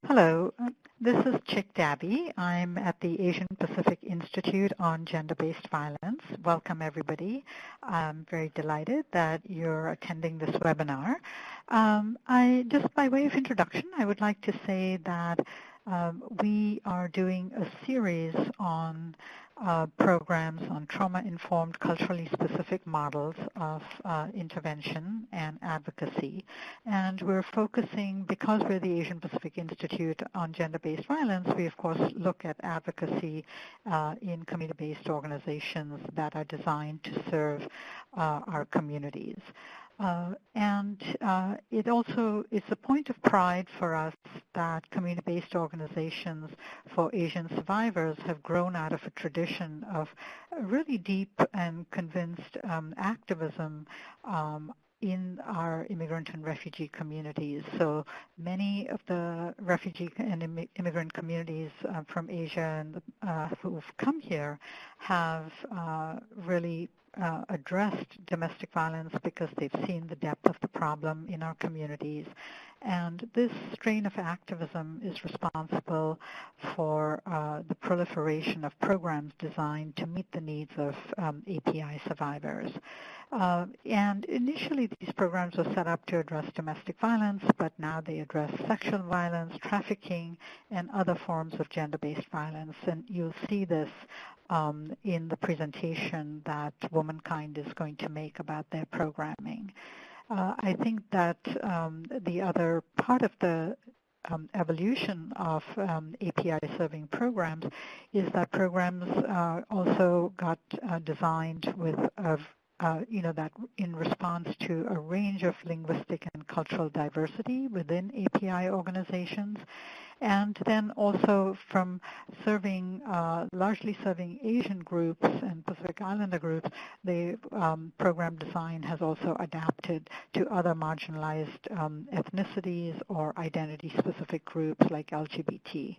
Hello, this is Chick Dabby. I'm at the Asian Pacific Institute on Gender-Based Violence. Welcome, everybody. I'm very delighted that you're attending this webinar. Just by way of introduction, I would like to say that we are doing a series on programs on trauma-informed, culturally specific models of intervention and advocacy. And we're focusing, because we're the Asian Pacific Institute on Gender-Based Violence, we of course look at advocacy in community-based organizations that are designed to serve our communities. It's a point of pride for us that community-based organizations for Asian survivors have grown out of a tradition of really deep and convinced activism in our immigrant and refugee communities. So many of the refugee and immigrant communities from Asia and who've come here have really addressed domestic violence because they've seen the depth of the problem in our communities. And this strain of activism is responsible for the proliferation of programs designed to meet the needs of API survivors. And initially, these programs were set up to address domestic violence, but now they address sexual violence, trafficking, and other forms of gender-based violence. And you'll see this in the presentation that Womankind is going to make about their programming. I think that the other part of the evolution of API-serving programs is that programs also got designed with that in response to a range of linguistic and cultural diversity within API organizations, and then also from largely serving Asian groups and Pacific Islander groups, the program design has also adapted to other marginalized ethnicities or identity-specific groups like LGBT.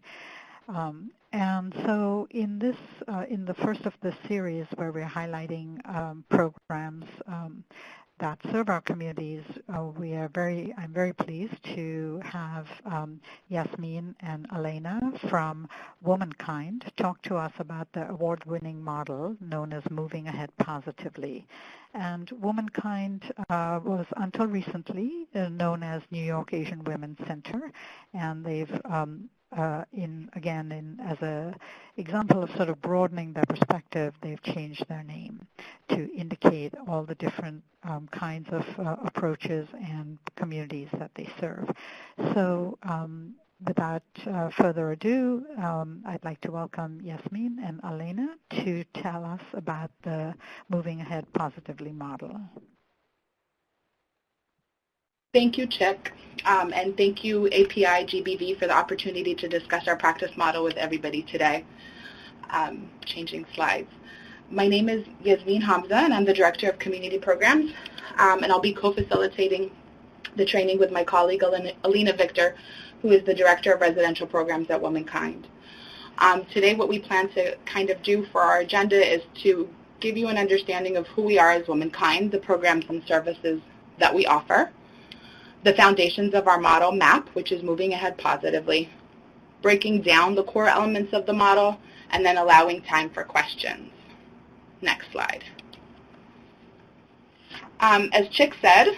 And so in the first of this series where we're highlighting programs that serve our communities, I'm very pleased to have Yasmin and Elena from Womankind talk to us about the award-winning model known as Moving Ahead Positively. And Womankind was until recently known as New York Asian Women's Center, and they've as an example of sort of broadening their perspective, they've changed their name to indicate all the different kinds of approaches and communities that they serve. So without further ado, I'd like to welcome Yasmin and Elena to tell us about the Moving Ahead Positively model. Thank you, Chick, and thank you, API-GBV, for the opportunity to discuss our practice model with everybody today. Changing slides. My name is Yasmin Hamza, and I'm the Director of Community Programs, and I'll be co-facilitating the training with my colleague, Alina Victor, who is the Director of Residential Programs at Womankind. Today, what we plan to kind of do for our agenda is to give you an understanding of who we are as Womankind, the programs and services that we offer, the foundations of our model MAP, which is moving ahead positively, breaking down the core elements of the model, and then allowing time for questions. Next slide. As Chick said,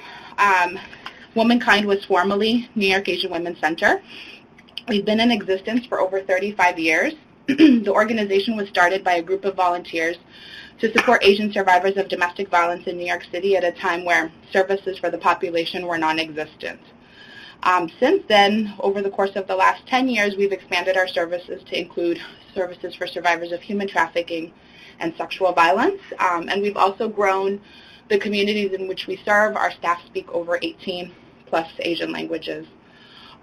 Womankind was formerly New York Asian Women's Center. We've been in existence for over 35 years. The organization was started by a group of volunteers to support Asian survivors of domestic violence in New York City at a time where services for the population were non-existent. Since then, over the course of the last 10 years, we've expanded our services to include services for survivors of human trafficking and sexual violence, and we've also grown the communities in which we serve. Our staff speak over 18 plus Asian languages.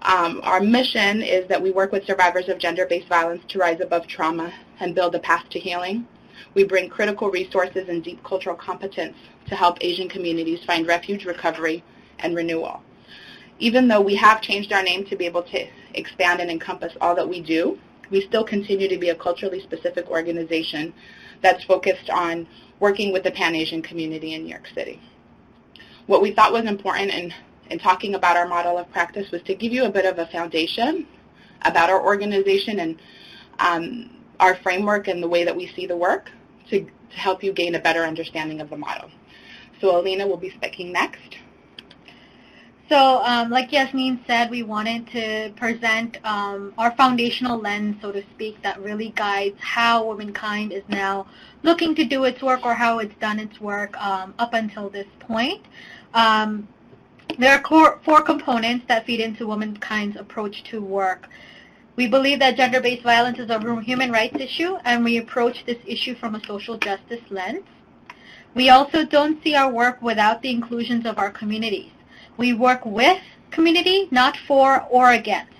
Our mission is that we work with survivors of gender-based violence to rise above trauma and build a path to healing. We bring critical resources and deep cultural competence to help Asian communities find refuge, recovery, and renewal. Even though we have changed our name to be able to expand and encompass all that we do, we still continue to be a culturally specific organization that's focused on working with the Pan-Asian community in New York City. What we thought was important in talking about our model of practice was to give you a bit of a foundation about our organization and our framework and the way that we see the work to help you gain a better understanding of the model. So Alina will be speaking next. So like Yasmin said, we wanted to present our foundational lens, so to speak, that really guides how Womankind is now looking to do its work or how it's done its work up until this point. There are four components that feed into Womankind's approach to work. We believe that gender-based violence is a human rights issue, and we approach this issue from a social justice lens. We also don't see our work without the inclusions of our communities. We work with community, not for or against.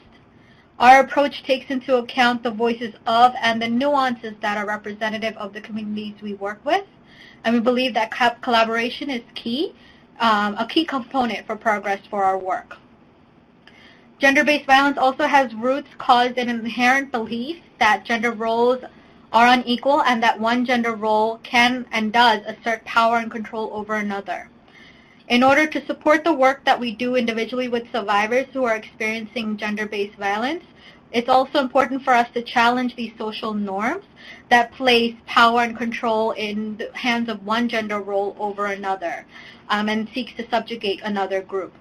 Our approach takes into account the voices of and the nuances that are representative of the communities we work with, and we believe that collaboration is key, a key component for progress for our work. Gender-based violence also has roots caused in an inherent belief that gender roles are unequal and that one gender role can and does assert power and control over another. In order to support the work that we do individually with survivors who are experiencing gender-based violence, it's also important for us to challenge these social norms that place power and control in the hands of one gender role over another and seeks to subjugate another group.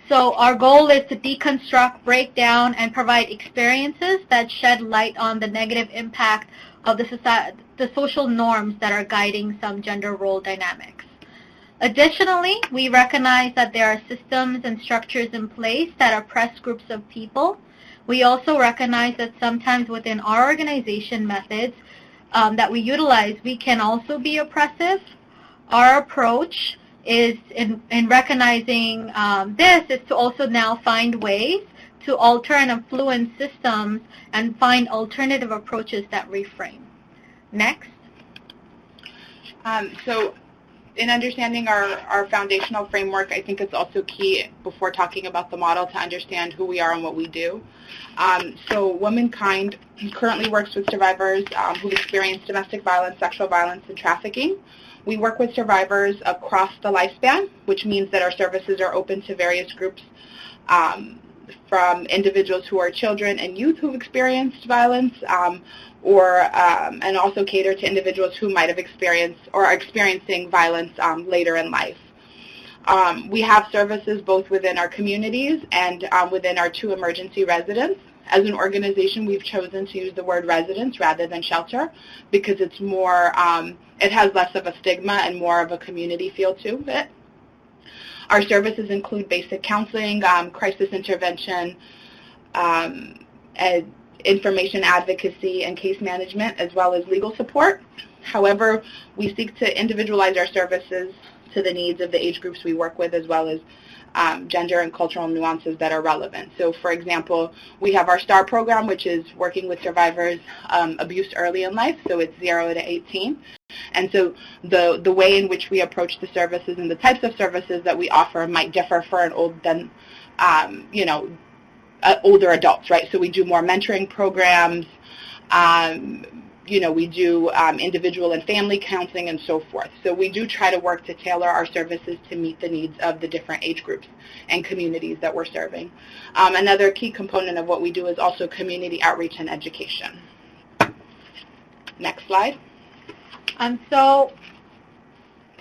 So our goal is to deconstruct, break down, and provide experiences that shed light on the negative impact of the social norms that are guiding some gender role dynamics. Additionally, we recognize that there are systems and structures in place that oppress groups of people. We also recognize that sometimes within our organization methods that we utilize, we can also be oppressive. Our approach is in recognizing this is to also now find ways to alter and influence systems and find alternative approaches that reframe. Next. So in understanding our foundational framework, I think it's also key before talking about the model to understand who we are and what we do. So Womankind currently works with survivors who've experienced domestic violence, sexual violence, and trafficking. We work with survivors across the lifespan, which means that our services are open to various groups from individuals who are children and youth who've experienced violence, and also cater to individuals who might have experienced or are experiencing violence later in life. We have services both within our communities and within our 2 emergency residents. As an organization, we've chosen to use the word residence rather than shelter because it's more, it has less of a stigma and more of a community feel to it. Our services include basic counseling, crisis intervention, information advocacy, and case management, as well as legal support. However, we seek to individualize our services to the needs of the age groups we work with, as well as gender and cultural nuances that are relevant. So, for example, we have our STAR program, which is working with survivors abused early in life, so it's 0 to 18. And so the way in which we approach the services and the types of services that we offer might differ for an older adults, right? So we do more mentoring programs, we do individual and family counseling and so forth. So we do try to work to tailor our services to meet the needs of the different age groups and communities that we're serving. Another key component of what we do is also community outreach and education. Next slide. So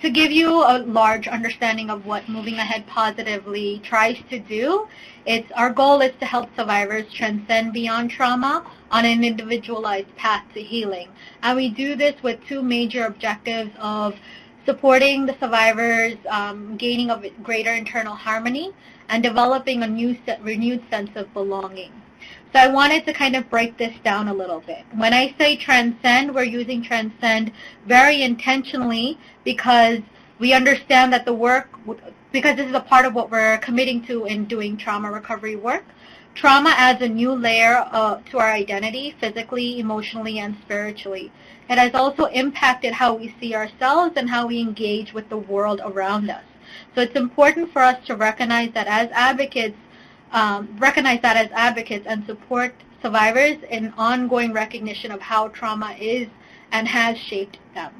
to give you a large understanding of what Moving Ahead Positively tries to do, our goal is to help survivors transcend beyond trauma on an individualized path to healing. And we do this with 2 major objectives of supporting the survivors, gaining a greater internal harmony, and developing a renewed sense of belonging. So I wanted to kind of break this down a little bit. When I say transcend, we're using transcend very intentionally because we understand that the work, because this is a part of what we're committing to in doing trauma recovery work. Trauma adds a new layer to our identity, physically, emotionally, and spiritually. It has also impacted how we see ourselves and how we engage with the world around us. So it's important for us to recognize that as advocates, and support survivors in ongoing recognition of how trauma is and has shaped them.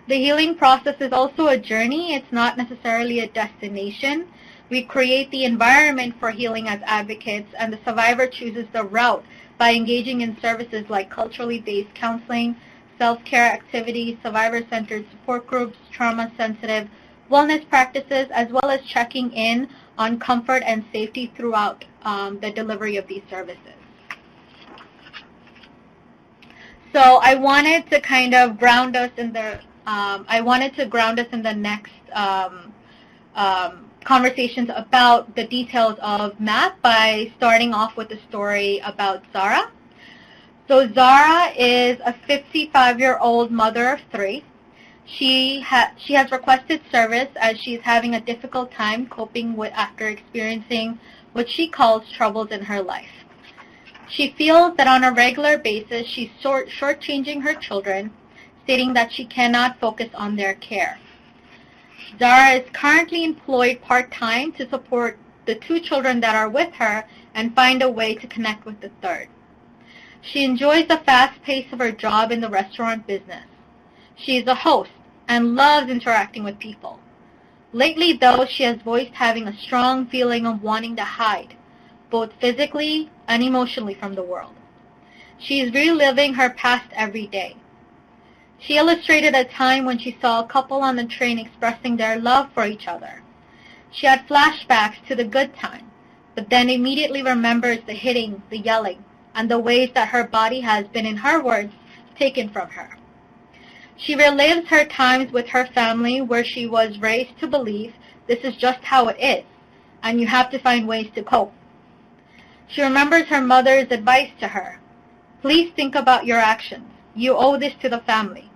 The healing process is also a journey. It's not necessarily a destination. We create the environment for healing as advocates, and the survivor chooses the route by engaging in services like culturally based counseling, self-care activities, survivor-centered support groups, trauma-sensitive wellness practices, as well as checking in on comfort and safety throughout the delivery of these services. So I wanted to kind of ground us in the next conversations about the details of MAP by starting off with a story about Zara. So Zara is a 55-year-old mother of 3. She has requested service as she's having a difficult time coping with after experiencing what she calls troubles in her life. She feels that on a regular basis she's shortchanging her children, stating that she cannot focus on their care. Zara is currently employed part-time to support the 2 children that are with her and find a way to connect with the 3rd. She enjoys the fast pace of her job in the restaurant business. She is a host and loves interacting with people. Lately, though, she has voiced having a strong feeling of wanting to hide, both physically and emotionally from the world. She is reliving her past every day. She illustrated a time when she saw a couple on the train expressing their love for each other. She had flashbacks to the good time, but then immediately remembers the hitting, the yelling, and the ways that her body has been, in her words, taken from her. She relives her times with her family where she was raised to believe this is just how it is, and you have to find ways to cope. She remembers her mother's advice to her. Please think about your actions. You owe this to the family.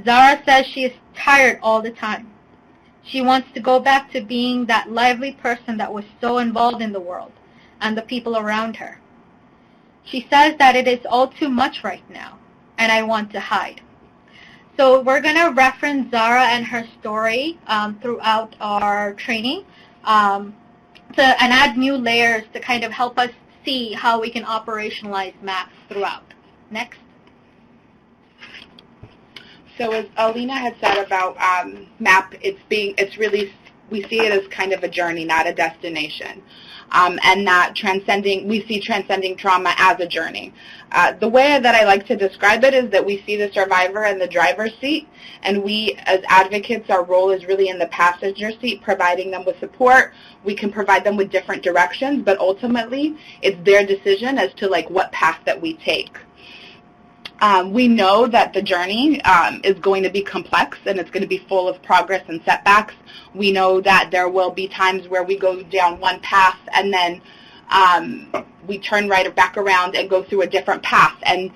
Zara says she is tired all the time. She wants to go back to being that lively person that was so involved in the world and the people around her. She says that it is all too much right now, and I want to hide. So we're going to reference Zara and her story throughout our training and add new layers to kind of help us see how we can operationalize MAP throughout. Next. So as Alina had said about MAP, we see it as kind of a journey, not a destination. And that we see transcending trauma as a journey. The way that I like to describe it is that we see the survivor in the driver's seat, and we as advocates, our role is really in the passenger seat, providing them with support. We can provide them with different directions, but ultimately it's their decision as to what path that we take. We know that the journey is going to be complex, and it's going to be full of progress and setbacks. We know that there will be times where we go down one path and then we turn right back around and go through a different path, and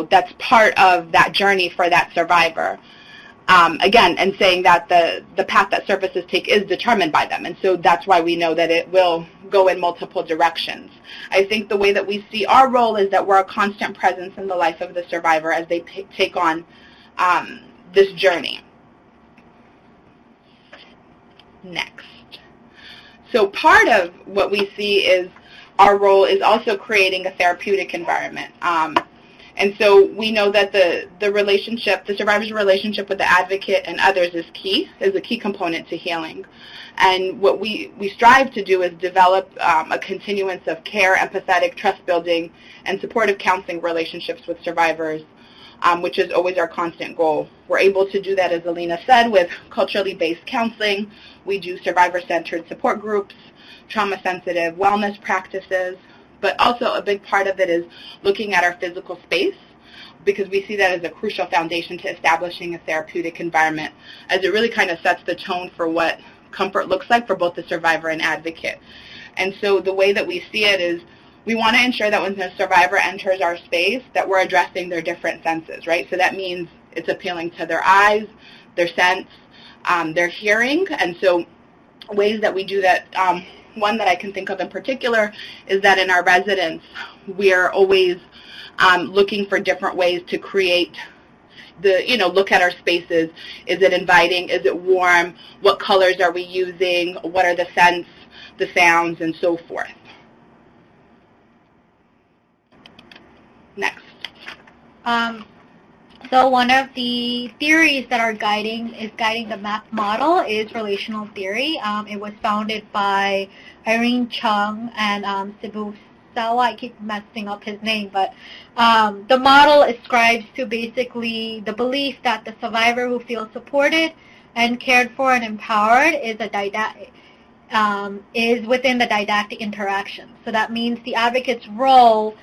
that's part of that journey for that survivor. Again, and saying that the path that services take is determined by them, and so that's why we know that it will go in multiple directions. I think the way that we see our role is that we're a constant presence in the life of the survivor as they take on this journey. Next. So part of what we see is our role is also creating a therapeutic environment. And so we know that the survivor's relationship with the advocate and others is a key component to healing. And what we strive to do is develop a continuance of care, empathetic, trust-building, and supportive counseling relationships with survivors, which is always our constant goal. We're able to do that, as Alina said, with culturally based counseling. We do survivor-centered support groups, trauma-sensitive wellness practices, but also a big part of it is looking at our physical space, because we see that as a crucial foundation to establishing a therapeutic environment, as it really kind of sets the tone for what comfort looks like for both the survivor and advocate. And so the way that we see it is we want to ensure that when the survivor enters our space that we're addressing their different senses, right? So that means it's appealing to their eyes, their sense, their hearing. And so ways that we do that, one that I can think of in particular is that in our residence, we are always looking for different ways to create look at our spaces. Is it inviting? Is it warm? What colors are we using? What are the scents, the sounds, and so forth? Next. So one of the theories that are guiding the MAP model is relational theory. It was founded by Irene Chung and Sibu Sawa. I keep messing up his name, but the model ascribes to basically the belief that the survivor who feels supported and cared for and empowered is within the didactic interaction. So that means the advocate's role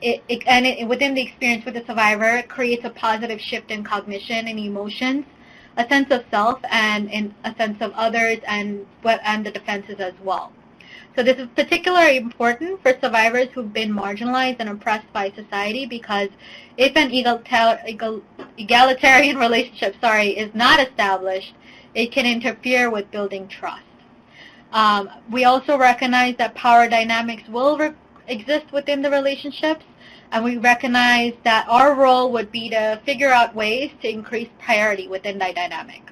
within the experience with the survivor, it creates a positive shift in cognition and emotions, a sense of self, and a sense of others, and the defenses as well. So this is particularly important for survivors who've been marginalized and oppressed by society, because if an egalitarian relationship is not established, it can interfere with building trust. We also recognize that power dynamics will exist within the relationships, and we recognize that our role would be to figure out ways to increase priority within that dynamic.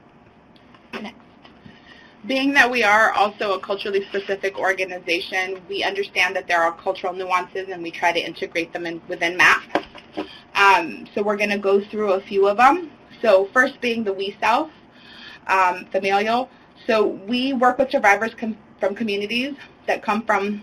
Next. Being that we are also a culturally specific organization, we understand that there are cultural nuances, and we try to integrate them within MAP. So we're going to go through a few of them. So first being the we self, familial. So we work with survivors from communities that come from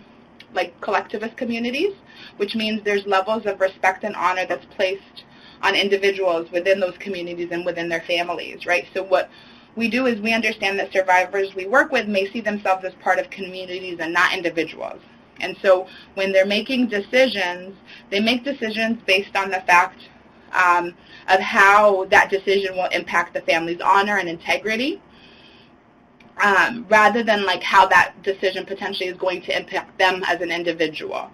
like collectivist communities, which means there's levels of respect and honor that's placed on individuals within those communities and within their families, right? So what we do is we understand that survivors we work with may see themselves as part of communities and not individuals. And so when they're making decisions, they make decisions based on the fact of how that decision will impact the family's honor and integrity, rather than like how that decision potentially is going to impact them as an individual.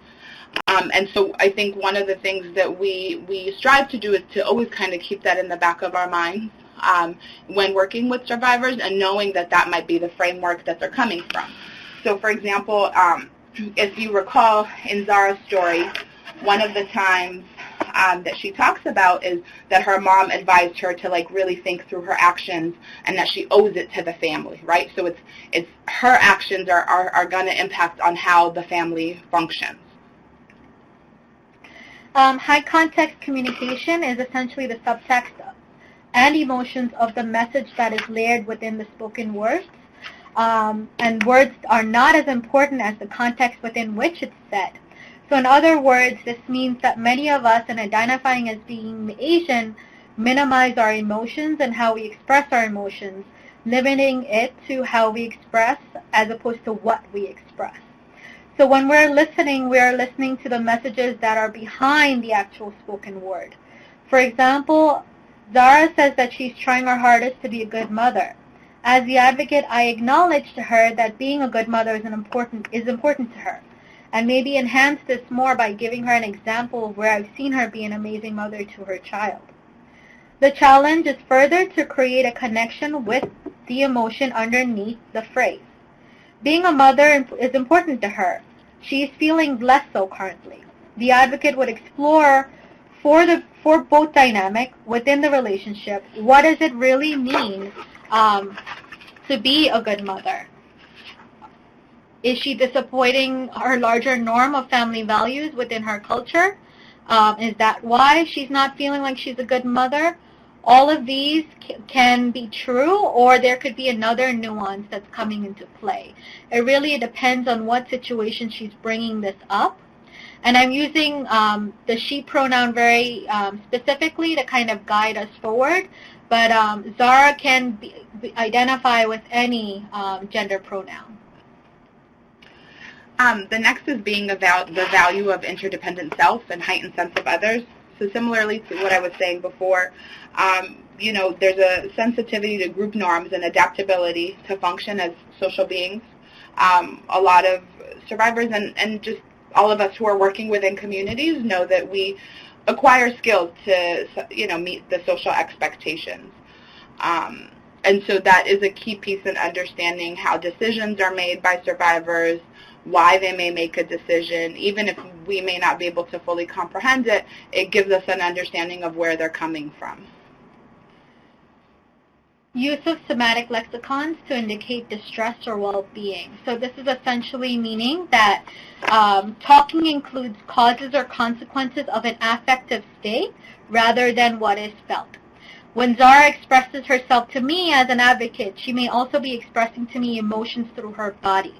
And so I think one of the things that we strive to do is to always kind of keep that in the back of our minds when working with survivors, and knowing that that might be the framework that they're coming from. So for example, if you recall in Zara's story, one of the times that she talks about is that her mom advised her to like really think through her actions, and that she owes it to the family, right? So it's her actions are going to impact on how the family functions. High context communication is essentially the subtext and emotions of the message that is layered within the spoken words. And words are not as important as the context within which it's said. So in other words, this means that many of us, in identifying as being Asian, minimize our emotions and how we express our emotions, limiting it to how we express as opposed to what we express. So when we're listening, we are listening to the messages that are behind the actual spoken word. For example, Zara says that she's trying her hardest to be a good mother. As the advocate, I acknowledge to her that being a good mother is important to her, and maybe enhance this more by giving her an example of where I've seen her be an amazing mother to her child. The challenge is further to create a connection with the emotion underneath the phrase. Being a mother is important to her. She's feeling less so currently. The advocate would explore for both dynamic within the relationship, what does it really mean to be a good mother? Is she disappointing her larger norm of family values within her culture? Is that why she's not feeling like she's a good mother? All of these can be true, or there could be another nuance that's coming into play. It really depends on what situation she's bringing this up. And I'm using the she pronoun very specifically to kind of guide us forward, but Zara can identify with any gender pronoun. The next is being about the value of interdependent self and heightened sense of others. So similarly to what I was saying before, there's a sensitivity to group norms and adaptability to function as social beings. A lot of survivors and just all of us who are working within communities know that we acquire skills to, meet the social expectations. And so that is a key piece in understanding how decisions are made by survivors, why they may make a decision. Even if we may not be able to fully comprehend it, it gives us an understanding of where they're coming from. use of somatic lexicons to indicate distress or well-being. So this is essentially meaning that talking includes causes or consequences of an affective state rather than what is felt. When Zara expresses herself to me as an advocate, she may also be expressing to me emotions through her body.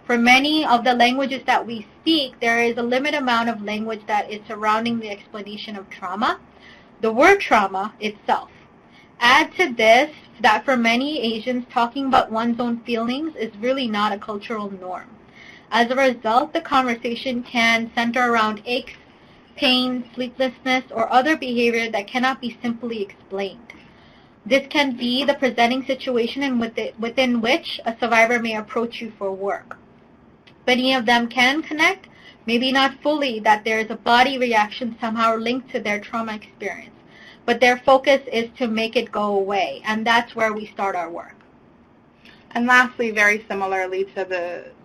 For many of the languages that we speak, there is a limited amount of language that is surrounding the explanation of trauma, the word trauma itself. Add to this that for many Asians, talking about one's own feelings is really not a cultural norm. As a result, the conversation can center around aches, pain, sleeplessness, or other behavior that cannot be simply explained. This can be the presenting situation within which a survivor may approach you for work. Many of them can connect, maybe not fully, that there is a body reaction somehow linked to their trauma experience. But their focus is to make it go away, and that's where we start our work. And lastly, very similarly to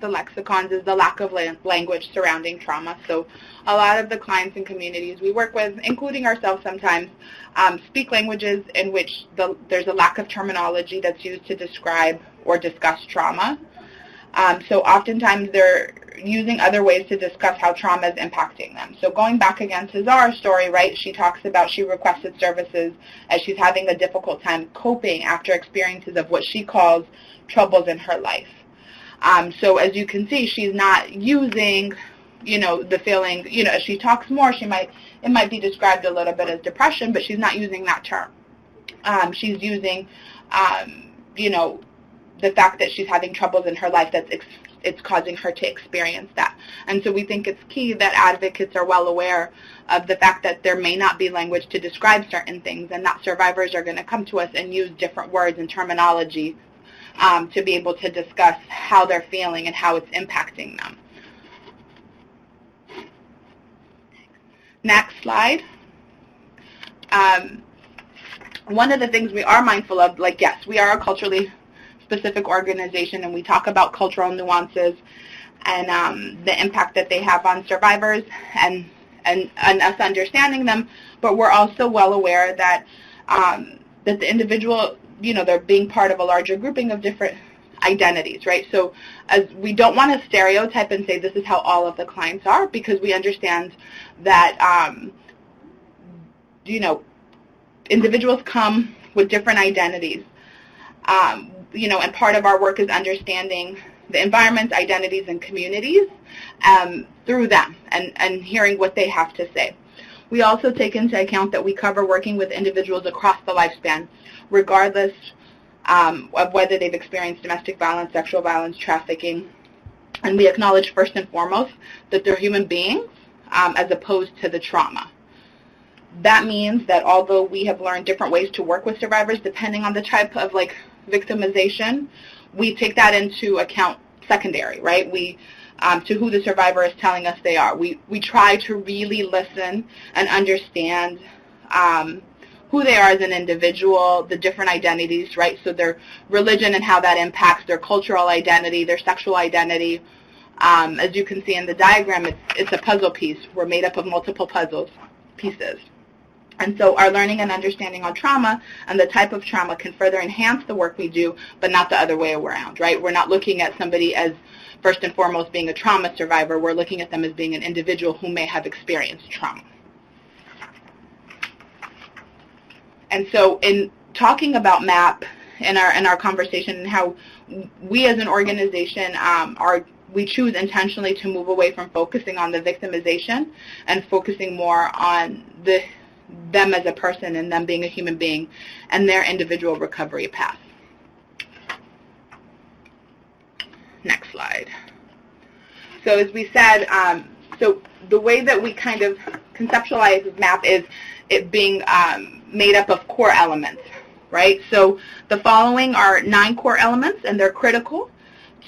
the lexicons, is the lack of language surrounding trauma. So a lot of the clients and communities we work with, including ourselves sometimes, speak languages in which there's a lack of terminology that's used to describe or discuss trauma. So oftentimes they're using other ways to discuss how trauma is impacting them. So going back again to Zara's story, right, she talks about she requested services as she's having a difficult time coping after experiences of what she calls troubles in her life. So as you can see, she's not using, the feeling, as she talks more, it might be described a little bit as depression, but she's not using that term. She's using, the fact that she's having troubles in her life it's causing her to experience that. And so we think it's key that advocates are well aware of the fact that there may not be language to describe certain things, and that survivors are going to come to us and use different words and terminology to be able to discuss how they're feeling and how it's impacting them. Next slide. One of the things we are mindful of, yes, we are a culturally specific organization, and we talk about cultural nuances and the impact that they have on survivors and us understanding them, but we're also well aware that that the individual, they're being part of a larger grouping of different identities, right? So as we don't want to stereotype and say this is how all of the clients are, because we understand that individuals come with different identities. And part of our work is understanding the environments, identities, and communities through them and hearing what they have to say. We also take into account that we cover working with individuals across the lifespan, regardless of whether they've experienced domestic violence, sexual violence, trafficking, and we acknowledge first and foremost that they're human beings as opposed to the trauma. That means that although we have learned different ways to work with survivors depending on the type of victimization, we take that into account secondary, right? We to who the survivor is telling us they are. We try to really listen and understand who they are as an individual, the different identities, right? So their religion and how that impacts their cultural identity, their sexual identity. As you can see in the diagram, it's a puzzle piece. We're made up of multiple puzzle pieces. And so our learning and understanding on trauma and the type of trauma can further enhance the work we do, but not the other way around, right? We're not looking at somebody as first and foremost being a trauma survivor. We're looking at them as being an individual who may have experienced trauma. And so in talking about MAP in our conversation and how we as an organization we choose intentionally to move away from focusing on the victimization and focusing more on them as a person and them being a human being and their individual recovery path. Next slide. So as we said, so the way that we kind of conceptualize this MAP is it being made up of core elements, right? So the following are 9 core elements, and they're critical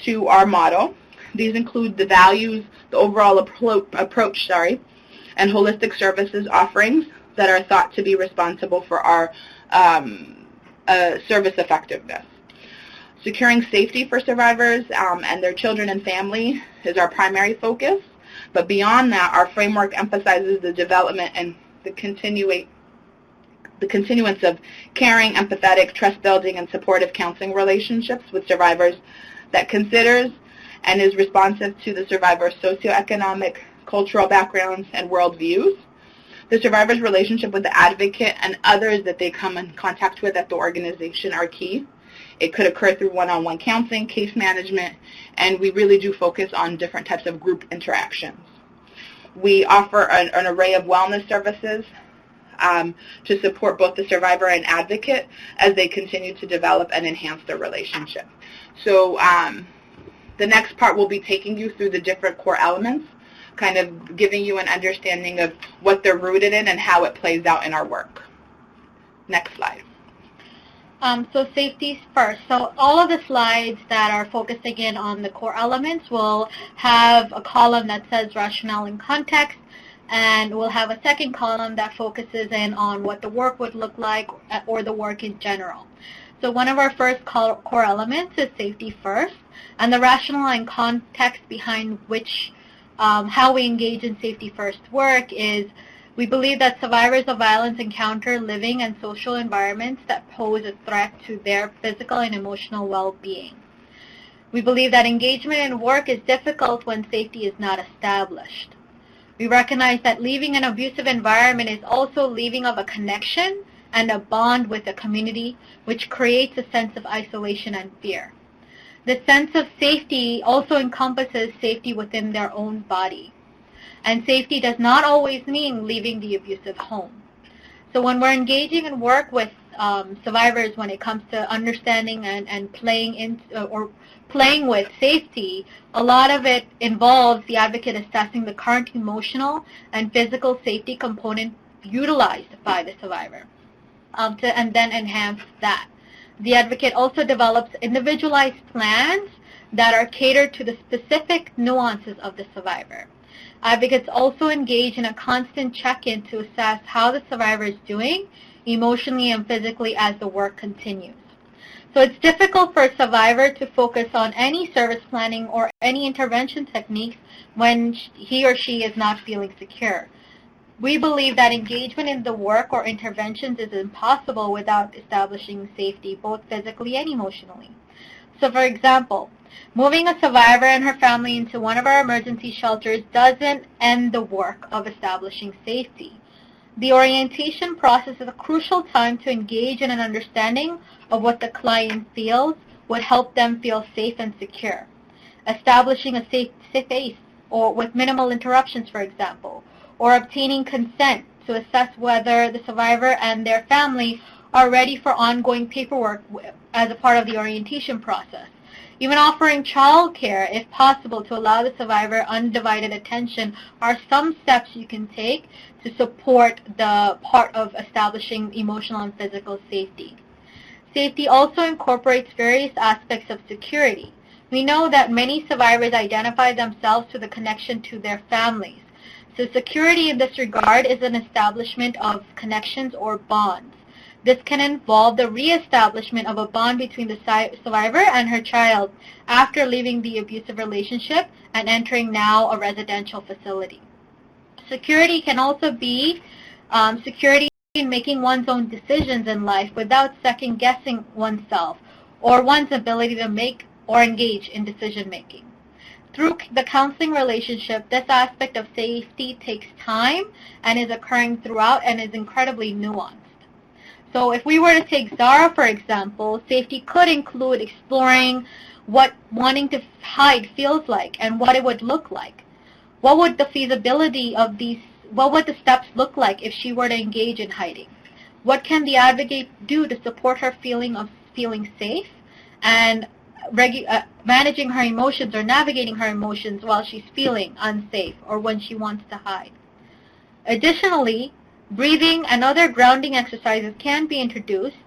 to our model. These include the values, the overall approach, and holistic services offerings that are thought to be responsible for our service effectiveness. Securing safety for survivors and their children and family is our primary focus, but beyond that, our framework emphasizes the development and the the continuance of caring, empathetic, trust-building, and supportive counseling relationships with survivors that considers and is responsive to the survivor's socioeconomic, cultural backgrounds, and worldviews. The survivor's relationship with the advocate and others that they come in contact with at the organization are key. It could occur through one-on-one counseling, case management, and we really do focus on different types of group interactions. We offer an array of wellness services to support both the survivor and advocate as they continue to develop and enhance their relationship. So the next part will be taking you through the different core elements, kind of giving you an understanding of what they're rooted in and how it plays out in our work. Next slide. So safety first. So all of the slides that are focusing in on the core elements will have a column that says rationale and context, and we'll have a second column that focuses in on what the work would look like or the work in general. So one of our first core elements is safety first, and the rationale and context behind which how we engage in safety first work is we believe that survivors of violence encounter living and social environments that pose a threat to their physical and emotional well-being. We believe that engagement in work is difficult when safety is not established. We recognize that leaving an abusive environment is also leaving of a connection and a bond with the community, which creates a sense of isolation and fear. The sense of safety also encompasses safety within their own body. And safety does not always mean leaving the abusive home. So when we're engaging in work with survivors when it comes to understanding and playing with safety, a lot of it involves the advocate assessing the current emotional and physical safety component utilized by the survivor and then enhance that. The advocate also develops individualized plans that are catered to the specific nuances of the survivor. Advocates also engage in a constant check-in to assess how the survivor is doing emotionally and physically as the work continues. So it's difficult for a survivor to focus on any service planning or any intervention techniques when he or she is not feeling secure. We believe that engagement in the work or interventions is impossible without establishing safety, both physically and emotionally. So for example, moving a survivor and her family into one of our emergency shelters doesn't end the work of establishing safety. The orientation process is a crucial time to engage in an understanding of what the client feels would help them feel safe and secure. Establishing a safe space or with minimal interruptions, for example, or obtaining consent to assess whether the survivor and their family are ready for ongoing paperwork as a part of the orientation process. Even offering child care, if possible, to allow the survivor undivided attention are some steps you can take to support the part of establishing emotional and physical safety. Safety also incorporates various aspects of security. We know that many survivors identify themselves to the connection to their families. So security in this regard is an establishment of connections or bonds. This can involve the reestablishment of a bond between the survivor and her child after leaving the abusive relationship and entering now a residential facility. Security can also be security in making one's own decisions in life without second-guessing oneself or one's ability to make or engage in decision-making. Through the counseling relationship, this aspect of safety takes time and is occurring throughout and is incredibly nuanced. So if we were to take Zara, for example, safety could include exploring what wanting to hide feels like and what it would look like. What would the feasibility of what would the steps look like if she were to engage in hiding? What can the advocate do to support her feeling of feeling safe and managing her emotions or navigating her emotions while she's feeling unsafe or when she wants to hide? Additionally, breathing and other grounding exercises can be introduced,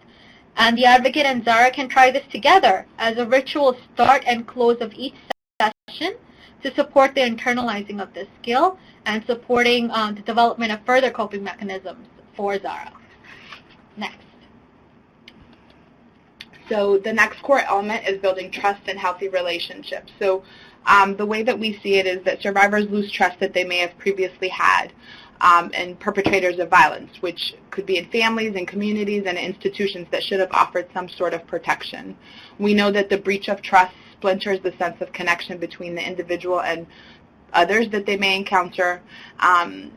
and the advocate and Zara can try this together as a ritual start and close of each session to support the internalizing of this skill and supporting the development of further coping mechanisms for Zara. Next. So the next core element is building trust and healthy relationships. So the way that we see it is that survivors lose trust that they may have previously had. and perpetrators of violence, which could be in families and communities and institutions that should have offered some sort of protection. We know that the breach of trust splinters the sense of connection between the individual and others that they may encounter, and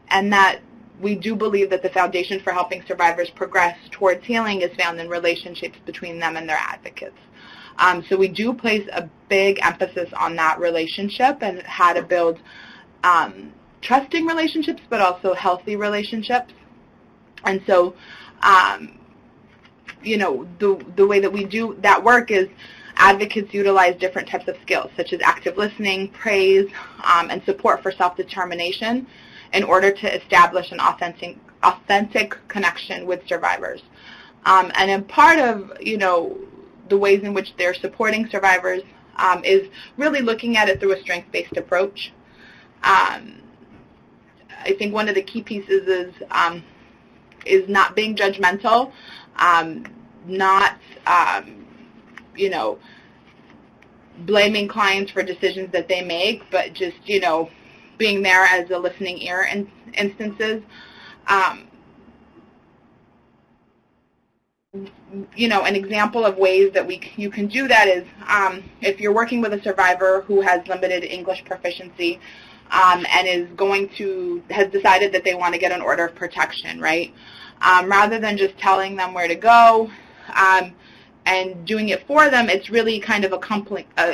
that we do believe that the foundation for helping survivors progress towards healing is found in relationships between them and their advocates. So we do place a big emphasis on that relationship and how to build trusting relationships, but also healthy relationships. And so, the way that we do that work is advocates utilize different types of skills, such as active listening, praise, and support for self-determination in order to establish an authentic connection with survivors. And in part of, the ways in which they're supporting survivors is really looking at it through a strength-based approach. I think one of the key pieces is not being judgmental, not blaming clients for decisions that they make, but just being there as a listening ear in instances. An example of ways that you can do that is if you're working with a survivor who has limited English proficiency and has decided that they want to get an order of protection, right? Rather than just telling them where to go and doing it for them, it's really kind of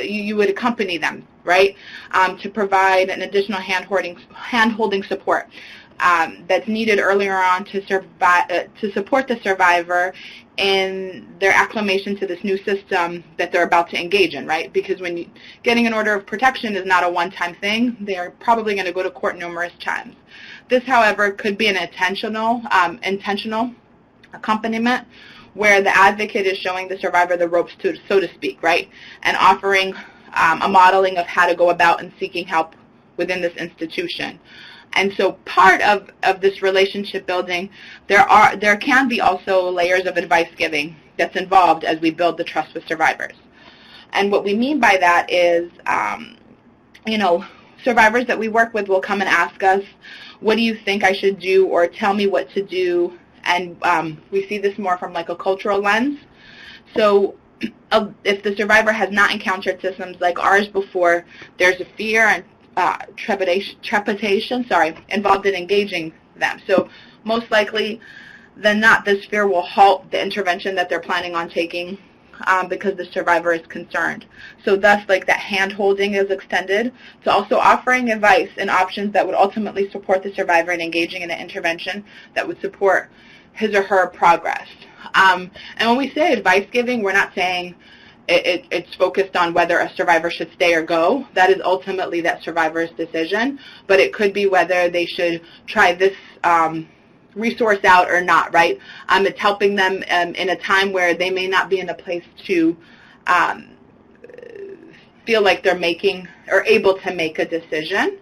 you would accompany them, right, to provide an additional hand-holding support that's needed earlier on to support the survivor in their acclimation to this new system that they're about to engage in, right? Because getting an order of protection is not a one-time thing. They're probably going to go to court numerous times. This, however, could be an intentional accompaniment where the advocate is showing the survivor the ropes, so to speak, right, and offering a modeling of how to go about and seeking help within this institution. And so part of this relationship building, there can be also layers of advice giving that's involved as we build the trust with survivors. And what we mean by that is, survivors that we work with will come and ask us, what do you think I should do, or tell me what to do. And we see this more from like a cultural lens. So if the survivor has not encountered systems like ours before, there's a fear and trepidation involved in engaging them. So most likely than not, this fear will halt the intervention that they're planning on taking because the survivor is concerned. So thus, like, that hand-holding is extended to also offering advice and options that would ultimately support the survivor in engaging in an intervention that would support his or her progress. And when we say advice giving, we're not saying it's focused on whether a survivor should stay or go. That is ultimately that survivor's decision. But it could be whether they should try this resource out or not, right? It's helping them in a time where they may not be in a place to feel like they're making or able to make a decision.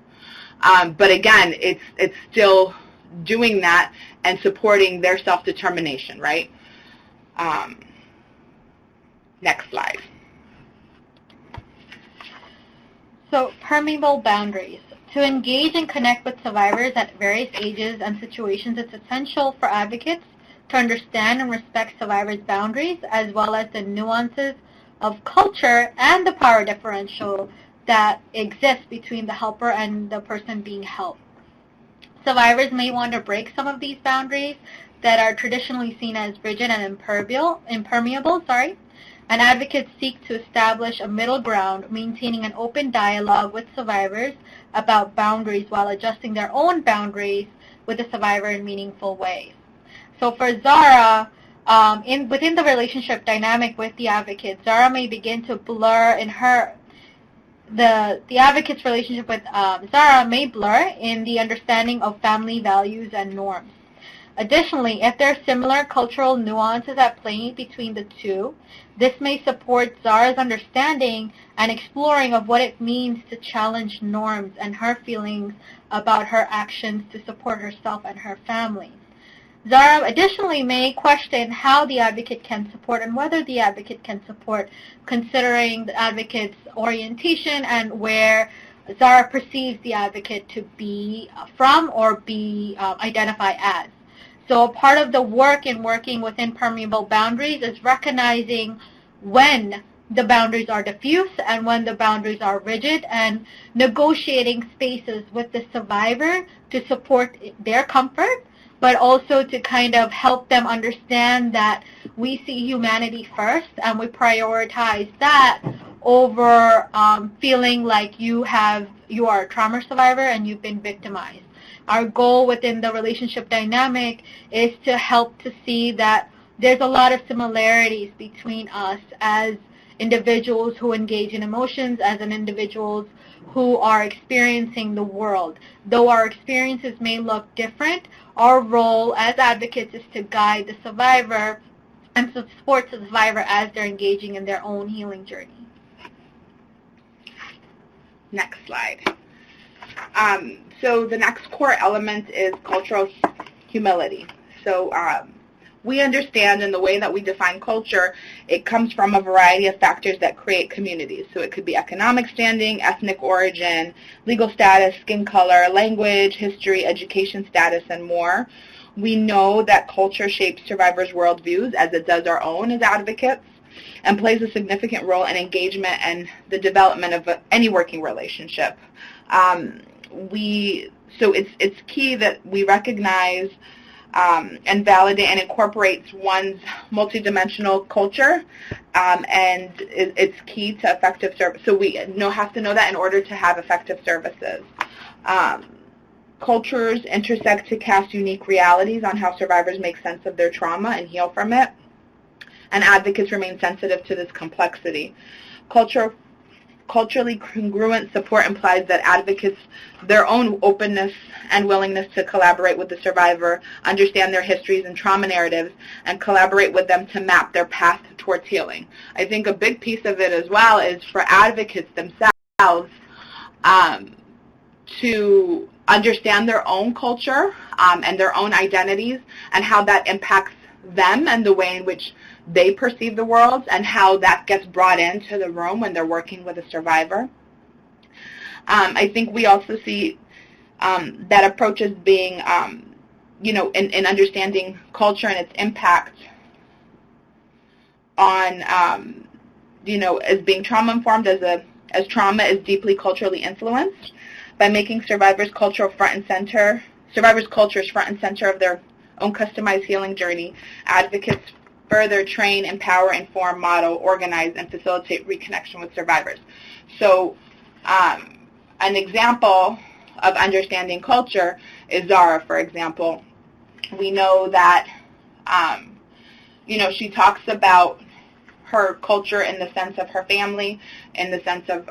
But again, it's still doing that and supporting their self-determination, right? Next slide. So, permeable boundaries. To engage and connect with survivors at various ages and situations, it's essential for advocates to understand and respect survivors' boundaries, as well as the nuances of culture and the power differential that exists between the helper and the person being helped. Survivors may want to break some of these boundaries that are traditionally seen as rigid and impermeable, and advocates seek to establish a middle ground, maintaining an open dialogue with survivors about boundaries while adjusting their own boundaries with the survivor in meaningful ways. So for Zara, within the relationship dynamic with the advocate, Zara may begin to blur in the advocate's relationship with Zara may blur in the understanding of family values and norms. Additionally, if there are similar cultural nuances at play between the two, this may support Zara's understanding and exploring of what it means to challenge norms and her feelings about her actions to support herself and her family. Zara additionally may question how the advocate can support and whether the advocate can support, considering the advocate's orientation and where Zara perceives the advocate to be from or be identified as. So part of the work in working within permeable boundaries is recognizing when the boundaries are diffuse and when the boundaries are rigid, and negotiating spaces with the survivor to support their comfort, but also to kind of help them understand that we see humanity first and we prioritize that over feeling like you are a trauma survivor and you've been victimized. Our goal within the relationship dynamic is to help to see that there's a lot of similarities between us as individuals who engage in emotions, as an individuals who are experiencing the world. Though our experiences may look different, our role as advocates is to guide the survivor and support the survivor as they're engaging in their own healing journey. Next slide. So the next core element is cultural humility. So we understand in the way that we define culture, it comes from a variety of factors that create communities. So it could be economic standing, ethnic origin, legal status, skin color, language, history, education status, and more. We know that culture shapes survivors' worldviews as it does our own as advocates, and plays a significant role in engagement and the development of any working relationship. So it's key that we recognize and validate and incorporates one's multidimensional culture, and it's key to effective service. So we have to know that in order to have effective services. Cultures intersect to cast unique realities on how survivors make sense of their trauma and heal from it, and advocates remain sensitive to this complexity. Culturally congruent support implies that advocates, their own openness and willingness to collaborate with the survivor, understand their histories and trauma narratives, and collaborate with them to map their path towards healing. I think a big piece of it as well is for advocates themselves to understand their own culture and their own identities and how that impacts them and the way in which they perceive the world, and how that gets brought into the room when they're working with a survivor. I think we also see that approach as being, in understanding culture and its impact on, as being trauma-informed, as trauma is deeply culturally influenced, by making survivors' cultures front and center of their own customized healing journey. Advocates further train, empower, inform, model, organize, and facilitate reconnection with survivors. So an example of understanding culture is Zara, for example. We know that, she talks about her culture in the sense of her family, in the sense of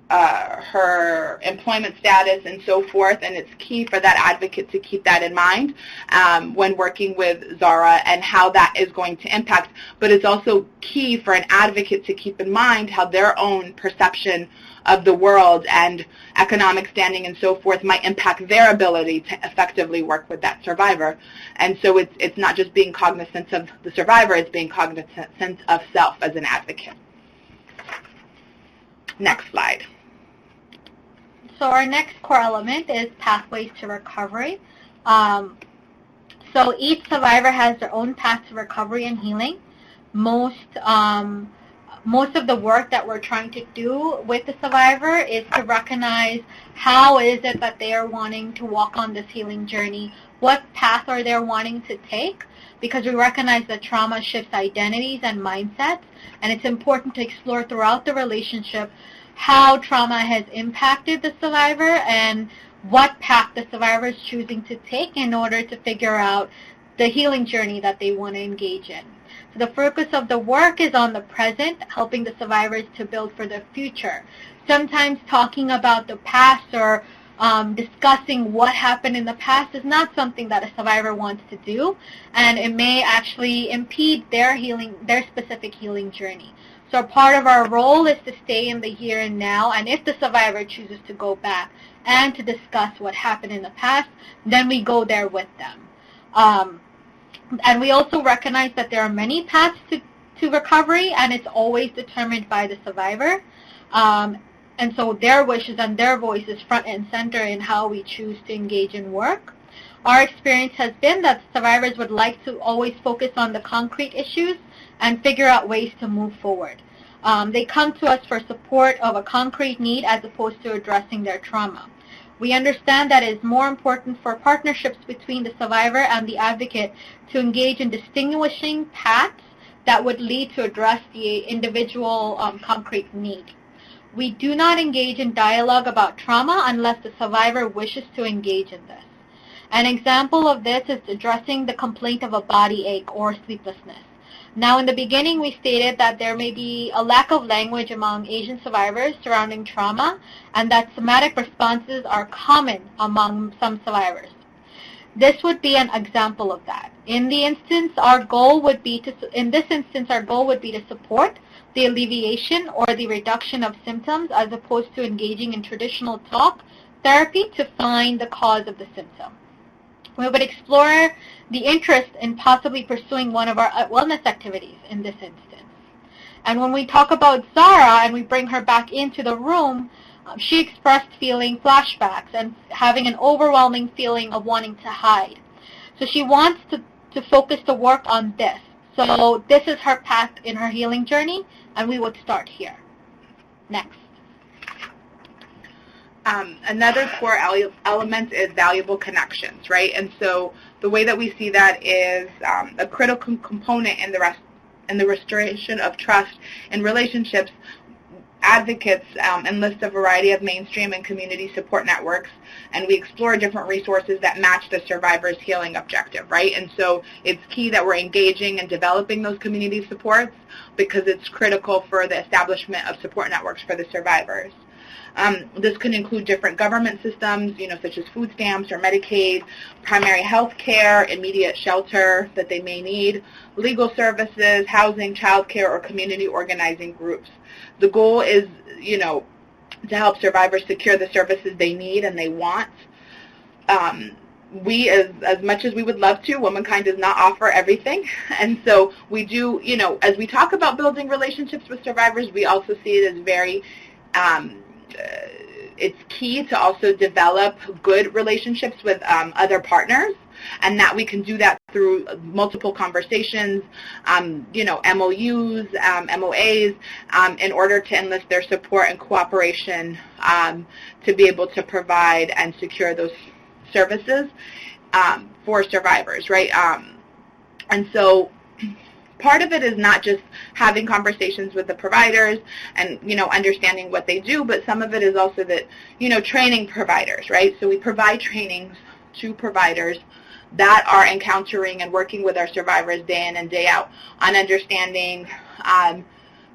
her employment status and so forth, and it's key for that advocate to keep that in mind when working with Zara and how that is going to impact. But it's also key for an advocate to keep in mind how their own perception of the world and economic standing and so forth might impact their ability to effectively work with that survivor. And so it's not just being cognizant of the survivor, it's being cognizant of self as an advocate. Next slide. So our next core element is pathways to recovery. So each survivor has their own path to recovery and healing. Most of the work that we're trying to do with the survivor is to recognize how is it that they are wanting to walk on this healing journey, what path are they wanting to take, because we recognize that trauma shifts identities and mindsets, and it's important to explore throughout the relationship how trauma has impacted the survivor and what path the survivor is choosing to take in order to figure out the healing journey that they want to engage in. So the focus of the work is on the present, helping the survivors to build for the future. Sometimes talking about the past or discussing what happened in the past is not something that a survivor wants to do, and it may actually impede their specific healing journey. So part of our role is to stay in the here and now, and if the survivor chooses to go back and to discuss what happened in the past, then we go there with them. And we also recognize that there are many paths to recovery, and it's always determined by the survivor. And so their wishes and their voice is front and center in how we choose to engage in work. Our experience has been that survivors would like to always focus on the concrete issues and figure out ways to move forward. They come to us for support of a concrete need as opposed to addressing their trauma. We understand that it is more important for partnerships between the survivor and the advocate to engage in distinguishing paths that would lead to address the individual concrete need. We do not engage in dialogue about trauma unless the survivor wishes to engage in this. An example of this is addressing the complaint of a body ache or sleeplessness. Now, in the beginning, we stated that there may be a lack of language among Asian survivors surrounding trauma and that somatic responses are common among some survivors. This would be an example of that. In this instance, our goal would be to support the alleviation or the reduction of symptoms as opposed to engaging in traditional talk therapy to find the cause of the symptom. We would explore the interest in possibly pursuing one of our wellness activities in this instance. And when we talk about Zara and we bring her back into the room, she expressed feeling flashbacks and having an overwhelming feeling of wanting to hide. So she wants to focus the work on this. So this is her path in her healing journey, and we would start here. Next. Another core element is valuable connections, right? And so the way that we see that is a critical component in the restoration of trust in relationships. Advocates enlist a variety of mainstream and community support networks, and we explore different resources that match the survivor's healing objective, right? And so it's key that we're engaging and developing those community supports because it's critical for the establishment of support networks for the survivors. This can include different government systems, such as food stamps or Medicaid, primary health care, immediate shelter that they may need, legal services, housing, child care, or community organizing groups. The goal is, to help survivors secure the services they need and they want. We, as much as we would love to, Womankind does not offer everything. And so we do, as we talk about building relationships with survivors, we also see it as very it's key to also develop good relationships with other partners, and that we can do that through multiple conversations, MOUs, MOAs, in order to enlist their support and cooperation to be able to provide and secure those services for survivors, right? And so part of it is not just having conversations with the providers and, understanding what they do, but some of it is also that, training providers, right? So we provide trainings to providers that are encountering and working with our survivors day in and day out on understanding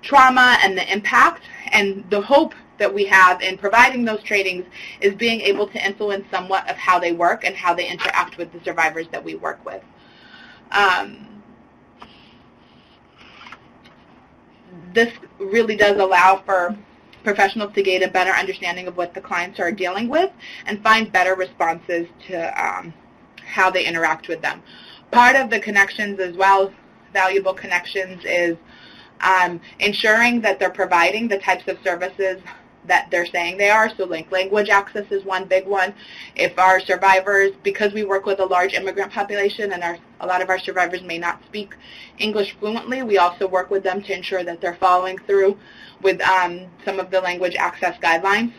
trauma and the impact. And the hope that we have in providing those trainings is being able to influence somewhat of how they work and how they interact with the survivors that we work with. This really does allow for professionals to gain a better understanding of what the clients are dealing with and find better responses to how they interact with them. Part of the connections as well, valuable connections, is ensuring that they're providing the types of services that they're saying they are. So like language access is one big one. If our survivors, because we work with a large immigrant population and a lot of our survivors may not speak English fluently, we also work with them to ensure that they're following through with some of the language access guidelines.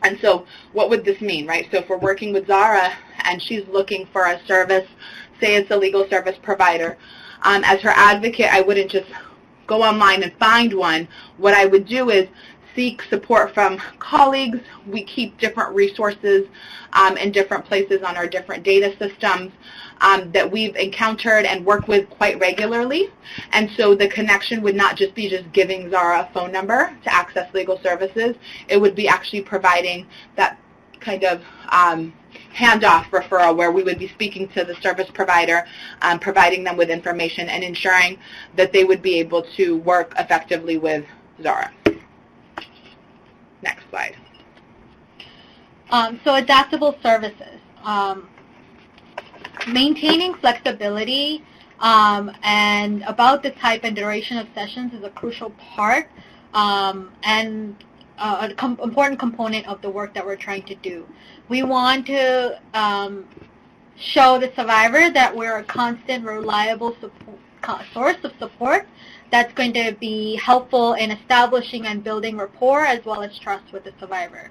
And so what would this mean, right? So if we're working with Zara and she's looking for a service, say it's a legal service provider, as her advocate, I wouldn't just go online and find one. What I would do is seek support from colleagues. We keep different resources in different places on our different data systems that we've encountered and work with quite regularly. And so the connection would not just be just giving Zara a phone number to access legal services. It would be actually providing that kind of handoff referral where we would be speaking to the service provider, providing them with information and ensuring that they would be able to work effectively with Zara. Next slide. So adaptable services. Maintaining flexibility and about the type and duration of sessions is a crucial part. And important component of the work that we're trying to do. We want to show the survivor that we're a constant, reliable source of support that's going to be helpful in establishing and building rapport as well as trust with the survivor.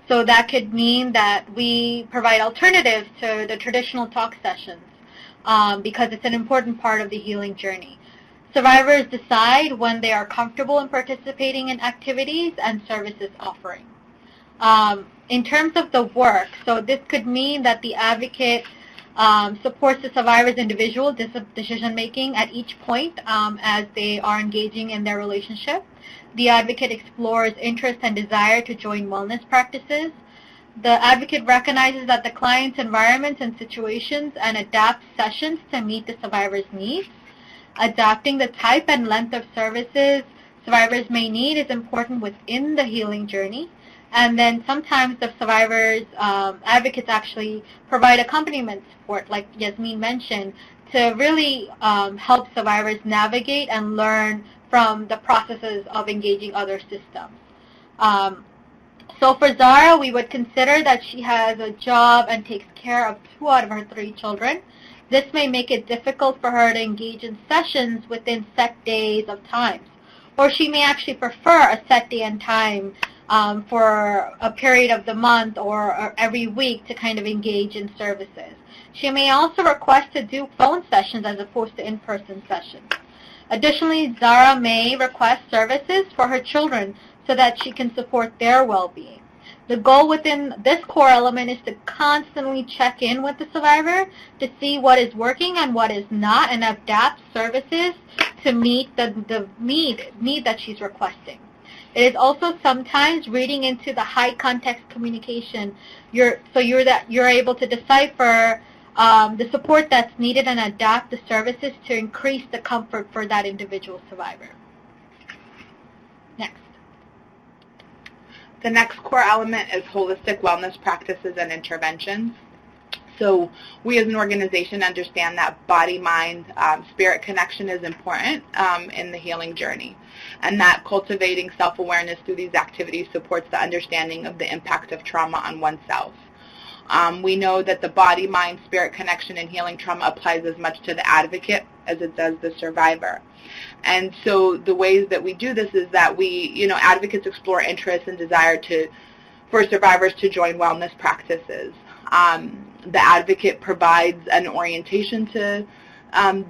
So that could mean that we provide alternatives to the traditional talk sessions because it's an important part of the healing journey. Survivors decide when they are comfortable in participating in activities and services offering. In terms of the work, so this could mean that the advocate supports the survivor's individual decision-making at each point as they are engaging in their relationship. The advocate explores interest and desire to join wellness practices. The advocate recognizes that the client's environments and situations and adapts sessions to meet the survivor's needs. Adapting the type and length of services survivors may need is important within the healing journey. And then sometimes the survivors, advocates actually provide accompaniment support, like Yasmin mentioned, to really help survivors navigate and learn from the processes of engaging other systems. So for Zara, we would consider that she has a job and takes care of 2 out of her 3 children. This may make it difficult for her to engage in sessions within set days of times. Or she may actually prefer a set day and time for a period of the month or every week to kind of engage in services. She may also request to do phone sessions as opposed to in-person sessions. Additionally, Zara may request services for her children so that she can support their well-being. The goal within this core element is to constantly check in with the survivor to see what is working and what is not and adapt services to meet the need that she's requesting. It is also sometimes reading into the high context communication. You're able to decipher the support that's needed and adapt the services to increase the comfort for that individual survivor. Next. The next core element is holistic wellness practices and interventions. So we as an organization understand that body, mind, spirit connection is important in the healing journey, and that cultivating self-awareness through these activities supports the understanding of the impact of trauma on oneself. We know that the body, mind, spirit connection in healing trauma applies as much to the advocate as it does the survivor. And so the ways that we do this is that we, advocates explore interest and desire for survivors to join wellness practices. The advocate provides an orientation to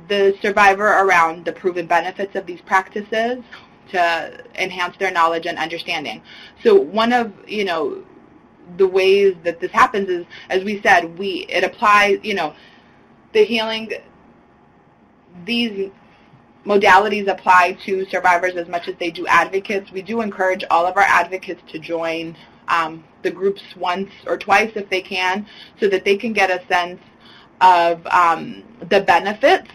the survivor around the proven benefits of these practices to enhance their knowledge and understanding. So one of, the ways that this happens is, as we said, it applies, the healing, these modalities apply to survivors as much as they do advocates. We do encourage all of our advocates to join the groups once or twice if they can, so that they can get a sense of the benefits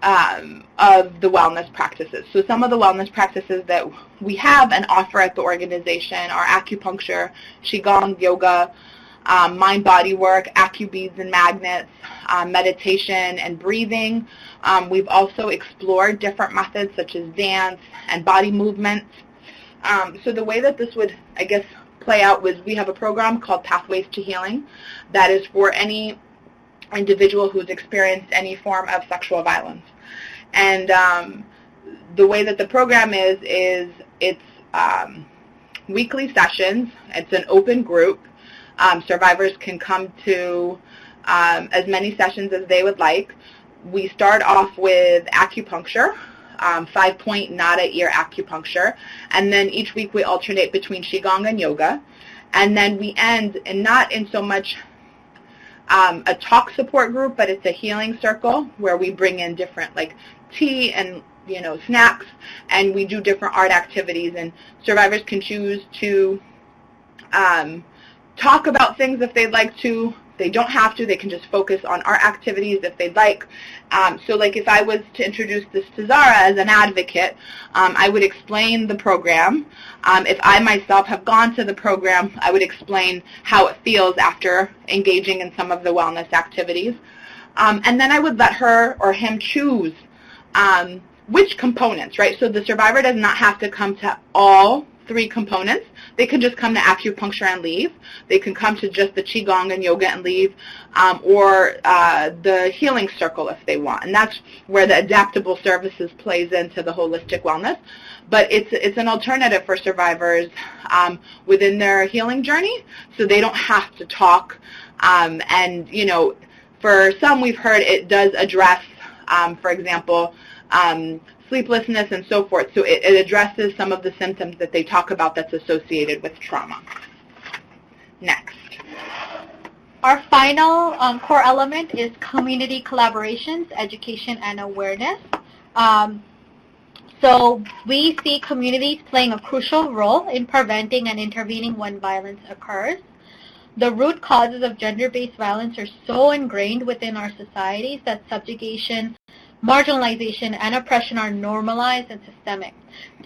of the wellness practices. So some of the wellness practices that we have and offer at the organization are acupuncture, qigong, yoga, mind-body work, acu-beads and magnets, meditation and breathing. We've also explored different methods such as dance and body movements. So the way that this would, play out was we have a program called Pathways to Healing that is for any individual who's experienced any form of sexual violence. And the way that the program is it's weekly sessions. It's an open group. Survivors can come to as many sessions as they would like. We start off with acupuncture, 5-point NADA ear acupuncture, and then each week we alternate between qigong and yoga, and then we end, and not in so much a talk support group, but it's a healing circle where we bring in different tea and snacks, and we do different art activities, and survivors can choose to talk about things if they'd like to. They don't have to. They can just focus on art activities if they'd like. So if I was to introduce this to Zara as an advocate, I would explain the program. If I myself have gone to the program, I would explain how it feels after engaging in some of the wellness activities. And then I would let her or him choose which components, right? So the survivor does not have to come to all 3 components. They can just come to acupuncture and leave. They can come to just the Qigong and yoga and leave, or the healing circle if they want. And that's where the Adaptable services plays into the holistic wellness. But it's an alternative for survivors within their healing journey, so they don't have to talk. And, you know, for some we've heard it does address, for example, sleeplessness and so forth. So it addresses some of the symptoms that they talk about that's associated with trauma. Next. Our final core element is community collaborations, education, and awareness. So we see communities playing a crucial role in preventing and intervening when violence occurs. The root causes of gender-based violence are so ingrained within our societies that subjugation, marginalization, and oppression are normalized and systemic.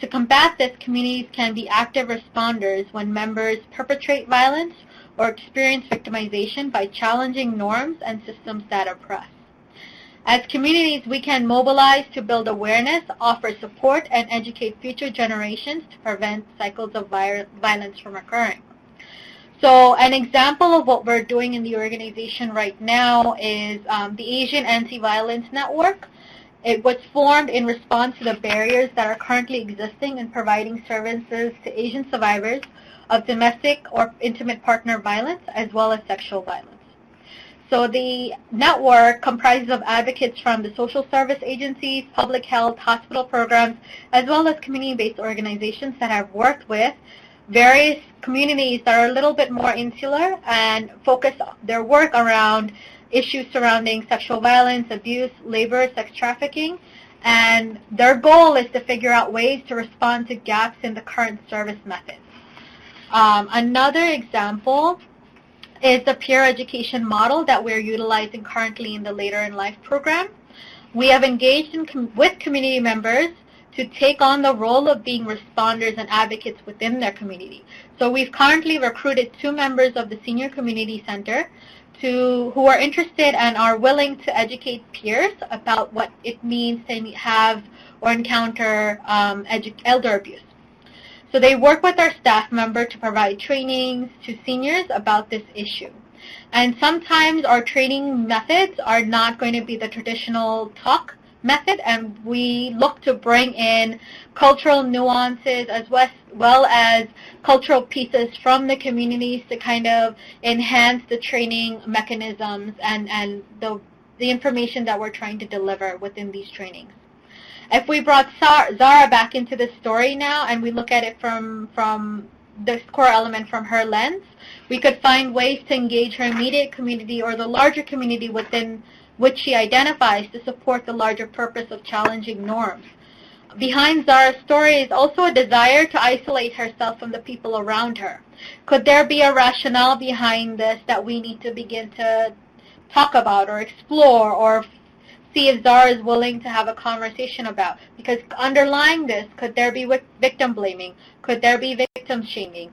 To combat this, communities can be active responders when members perpetrate violence or experience victimization by challenging norms and systems that oppress. As communities, we can mobilize to build awareness, offer support, and educate future generations to prevent cycles of violence from occurring. So an example of what we're doing in the organization right now is the Asian Anti-Violence Network. It was formed in response to the barriers that are currently existing in providing services to Asian survivors of domestic or intimate partner violence as well as sexual violence. So the network comprises of advocates from the social service agencies, public health, hospital programs, as well as community-based organizations that have worked with various communities that are a little bit more insular and focus their work around issues surrounding sexual violence, abuse, labor, sex trafficking, and their goal is to figure out ways to respond to gaps in the current service methods. Another example is the peer education model that we're utilizing currently in the Later in Life program. We have engaged with community members to take on the role of being responders and advocates within their community. So we've currently recruited 2 members of the Senior Community Center who are interested and are willing to educate peers about what it means to have or encounter elder abuse. So they work with our staff member to provide trainings to seniors about this issue. And sometimes our training methods are not going to be the traditional talk method, and we look to bring in cultural nuances as well as cultural pieces from the communities to kind of enhance the training mechanisms and the information that we're trying to deliver within these trainings. If we brought Zara back into the story now and we look at it from this core element from her lens, we could find ways to engage her immediate community or the larger community within which she identifies to support the larger purpose of challenging norms. Behind Zara's story is also a desire to isolate herself from the people around her. Could there be a rationale behind this that we need to begin to talk about or explore or see if Zara is willing to have a conversation about? Because underlying this, could there be victim blaming? Could there be victim shaming?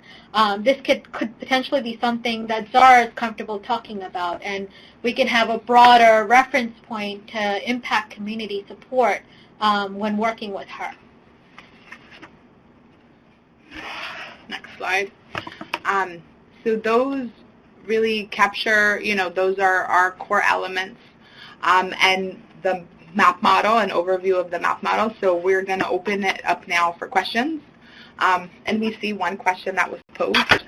This could potentially be something that Zara is comfortable talking about, and we can have a broader reference point to impact community support when working with her. Next slide. So those really capture, those are our core elements, and the MAP model, an overview of the MAP model. So we're going to open it up now for questions. And we see one question that was posed.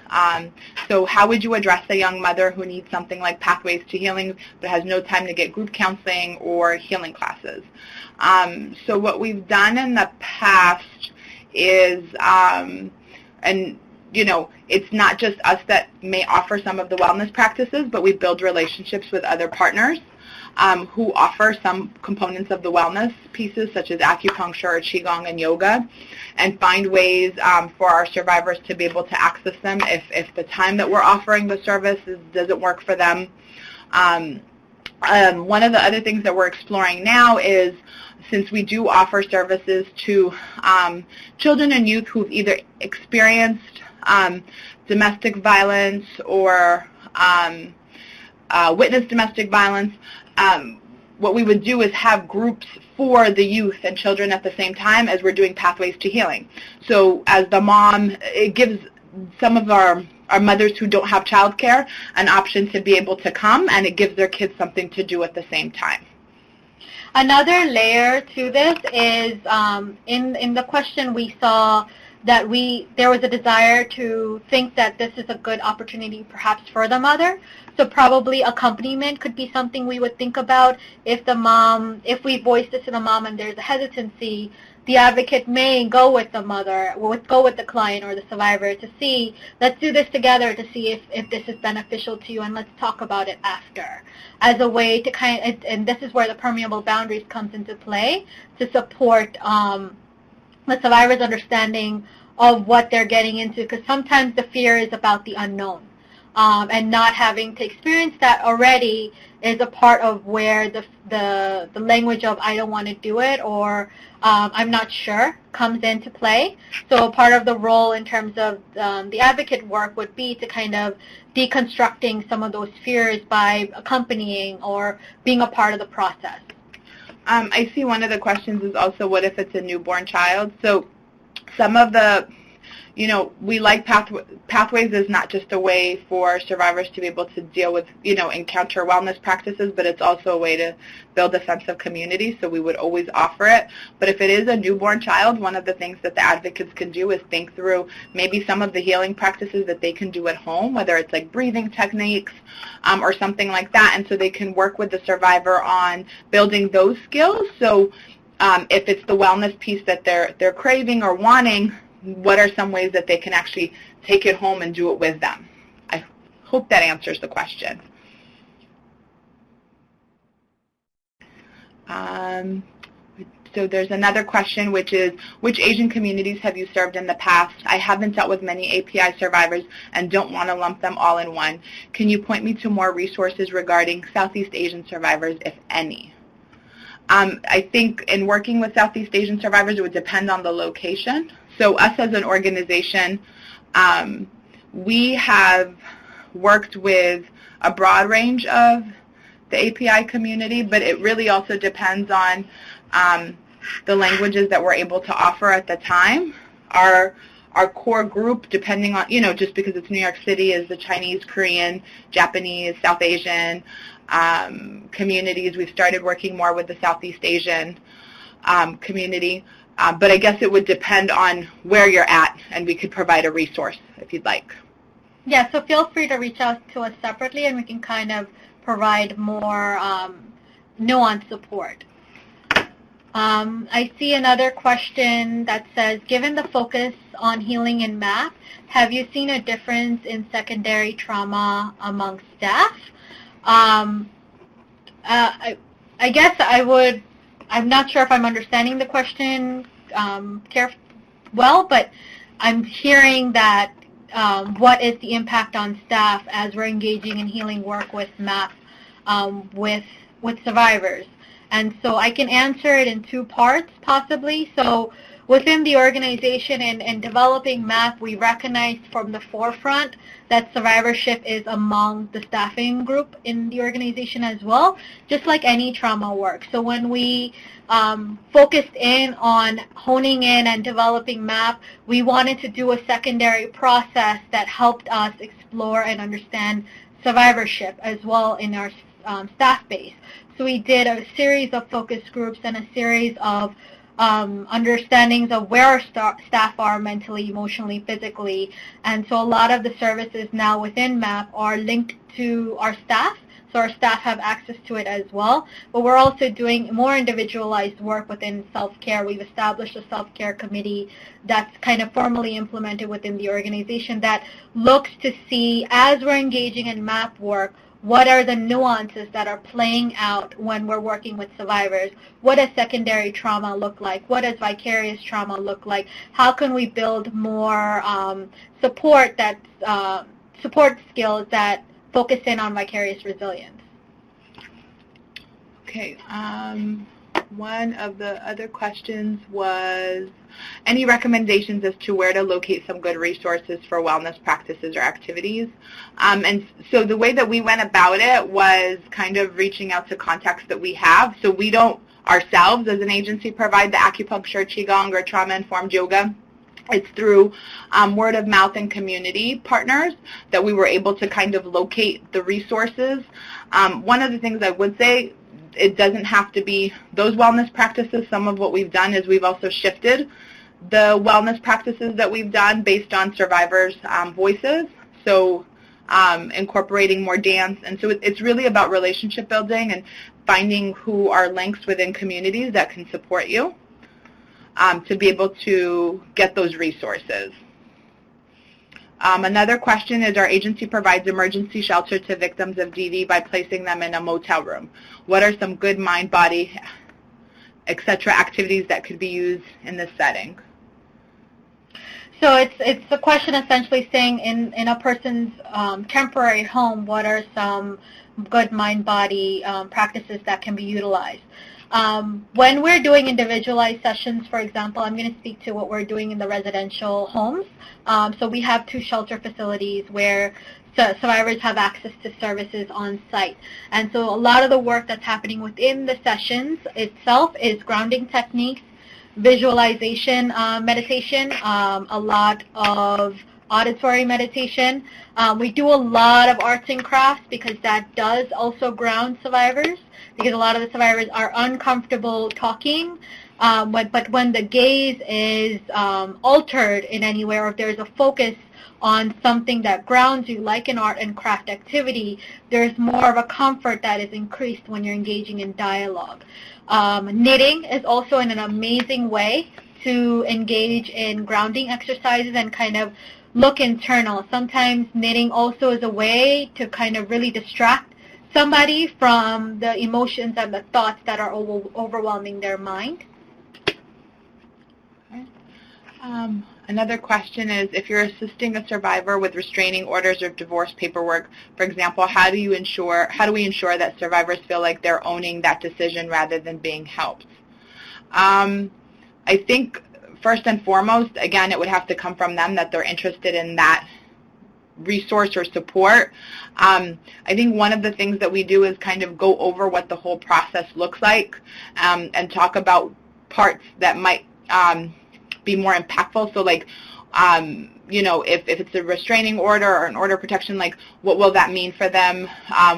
So how would you address a young mother who needs something like Pathways to Healing but has no time to get group counseling or healing classes? So what we've done in the past is, it's not just us that may offer some of the wellness practices, but we build relationships with other partners who offer some components of the wellness pieces, such as acupuncture or qigong and yoga, and find ways for our survivors to be able to access them if the time that we're offering the service doesn't work for them. One of the other things that we're exploring now is, since we do offer services to children and youth who've either experienced domestic violence or witnessed domestic violence, what we would do is have groups for the youth and children at the same time as we're doing pathways to healing. So as the mom, it gives some of our mothers who don't have childcare an option to be able to come, and it gives their kids something to do at the same time. Another layer to this is in the question we saw that there was a desire to think that this is a good opportunity perhaps for the mother. So probably accompaniment could be something we would think about. If we voice this to the mom and there's a hesitancy, the advocate may go with the mother, go with the client or the survivor to see, let's do this together to see if this is beneficial to you, and let's talk about it after, as a way to and this is where the permeable boundaries comes into play, to support the survivor's understanding of what they're getting into, because sometimes the fear is about the unknown. And not having to experience that already is a part of where the language of I don't want to do it, or I'm not sure, comes into play. So part of the role in terms of the advocate work would be to kind of deconstructing some of those fears by accompanying or being a part of the process. I see one of the questions is also, what if it's a newborn child? So some of the, we like pathways is not just a way for survivors to be able to deal with, encounter wellness practices, but it's also a way to build a sense of community, so we would always offer it. But if it is a newborn child, one of the things that the advocates can do is think through maybe some of the healing practices that they can do at home, whether it's like breathing techniques or something like that, and so they can work with the survivor on building those skills. So if it's the wellness piece that they're craving or wanting, what are some ways that they can actually take it home and do it with them? I hope that answers the question. So there's another question, which is, which Asian communities have you served in the past? I haven't dealt with many API survivors and don't want to lump them all in one. Can you point me to more resources regarding Southeast Asian survivors, if any? I think in working with Southeast Asian survivors, it would depend on the location. So us as an organization, we have worked with a broad range of the API community, but it really also depends on the languages that we're able to offer at the time. Our core group, depending on, just because it's New York City, is the Chinese, Korean, Japanese, South Asian communities. We've started working more with the Southeast Asian community. But I guess it would depend on where you're at, and we could provide a resource if you'd like. Yeah, so feel free to reach out to us separately, and we can kind of provide more nuanced support. I see another question that says, given the focus on healing in MAP, have you seen a difference in secondary trauma among staff? I guess I'm not sure if I'm understanding the question well, but I'm hearing that what is the impact on staff as we're engaging in healing work with MAP with survivors. And so I can answer it in two parts, possibly. So within the organization and developing MAP, we recognize from the forefront that survivorship is among the staffing group in the organization as well, just like any trauma work. So when we focused in on honing in and developing MAP, we wanted to do a secondary process that helped us explore and understand survivorship as well in our staff base. So we did a series of focus groups and a series of understandings of where our staff are mentally, emotionally, physically. And so a lot of the services now within MAP are linked to our staff, so our staff have access to it as well. But we're also doing more individualized work within self-care. We've established a self-care committee that's kind of formally implemented within the organization that looks to see, as we're engaging in MAP work, what are the nuances that are playing out when we're working with survivors? What does secondary trauma look like? What does vicarious trauma look like? How can we build more support skills that focus in on vicarious resilience? Okay. One of the other questions was any recommendations as to where to locate some good resources for wellness practices or activities. And so the way that we went about it was kind of reaching out to contacts that we have. So we don't ourselves as an agency provide the acupuncture, qigong, or trauma-informed yoga. It's through word of mouth and community partners that we were able to kind of locate the resources. One of the things I would say, it doesn't have to be those wellness practices. Some of what we've done is we've also shifted the wellness practices that we've done based on survivors' voices, so incorporating more dance. And so it's really about relationship building and finding who are links within communities that can support you to be able to get those resources. Another question is, our agency provides emergency shelter to victims of DV by placing them in a motel room. What are some good mind, body, etc. activities that could be used in this setting? So it's a question essentially saying in a person's temporary home, what are some good mind-body practices that can be utilized? When we're doing individualized sessions, for example, I'm going to speak to what we're doing in the residential homes. So we have 2 shelter facilities where survivors have access to services on site. And so a lot of the work that's happening within the sessions itself is grounding techniques, visualization meditation, a lot of auditory meditation. We do a lot of arts and crafts because that does also ground survivors, because a lot of the survivors are uncomfortable talking, but when the gaze is altered in any way, or if there's a focus on something that grounds you, like an art and craft activity, there's more of a comfort that is increased when you're engaging in dialogue. Knitting is also an amazing way to engage in grounding exercises and kind of look internal. Sometimes knitting also is a way to kind of really distract somebody from the emotions and the thoughts that are overwhelming their mind. Okay. Another question is, if you're assisting a survivor with restraining orders or divorce paperwork, for example, how do we ensure that survivors feel like they're owning that decision rather than being helped? I think first and foremost, again, it would have to come from them that they're interested in that resource or support. I think one of the things that we do is kind of go over what the whole process looks like and talk about parts that might be more impactful. So like, you know, if it's a restraining order or an order of protection, like what will that mean for them?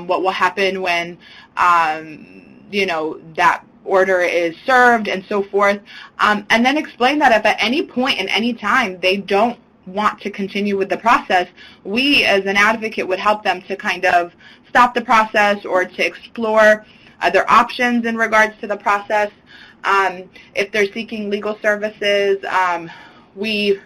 What will happen when, you know, that order is served and so forth. And then explain that if at any point in any time they don't want to continue with the process, we as an advocate would help them to kind of stop the process or to explore other options in regards to the process. If they're seeking legal services, we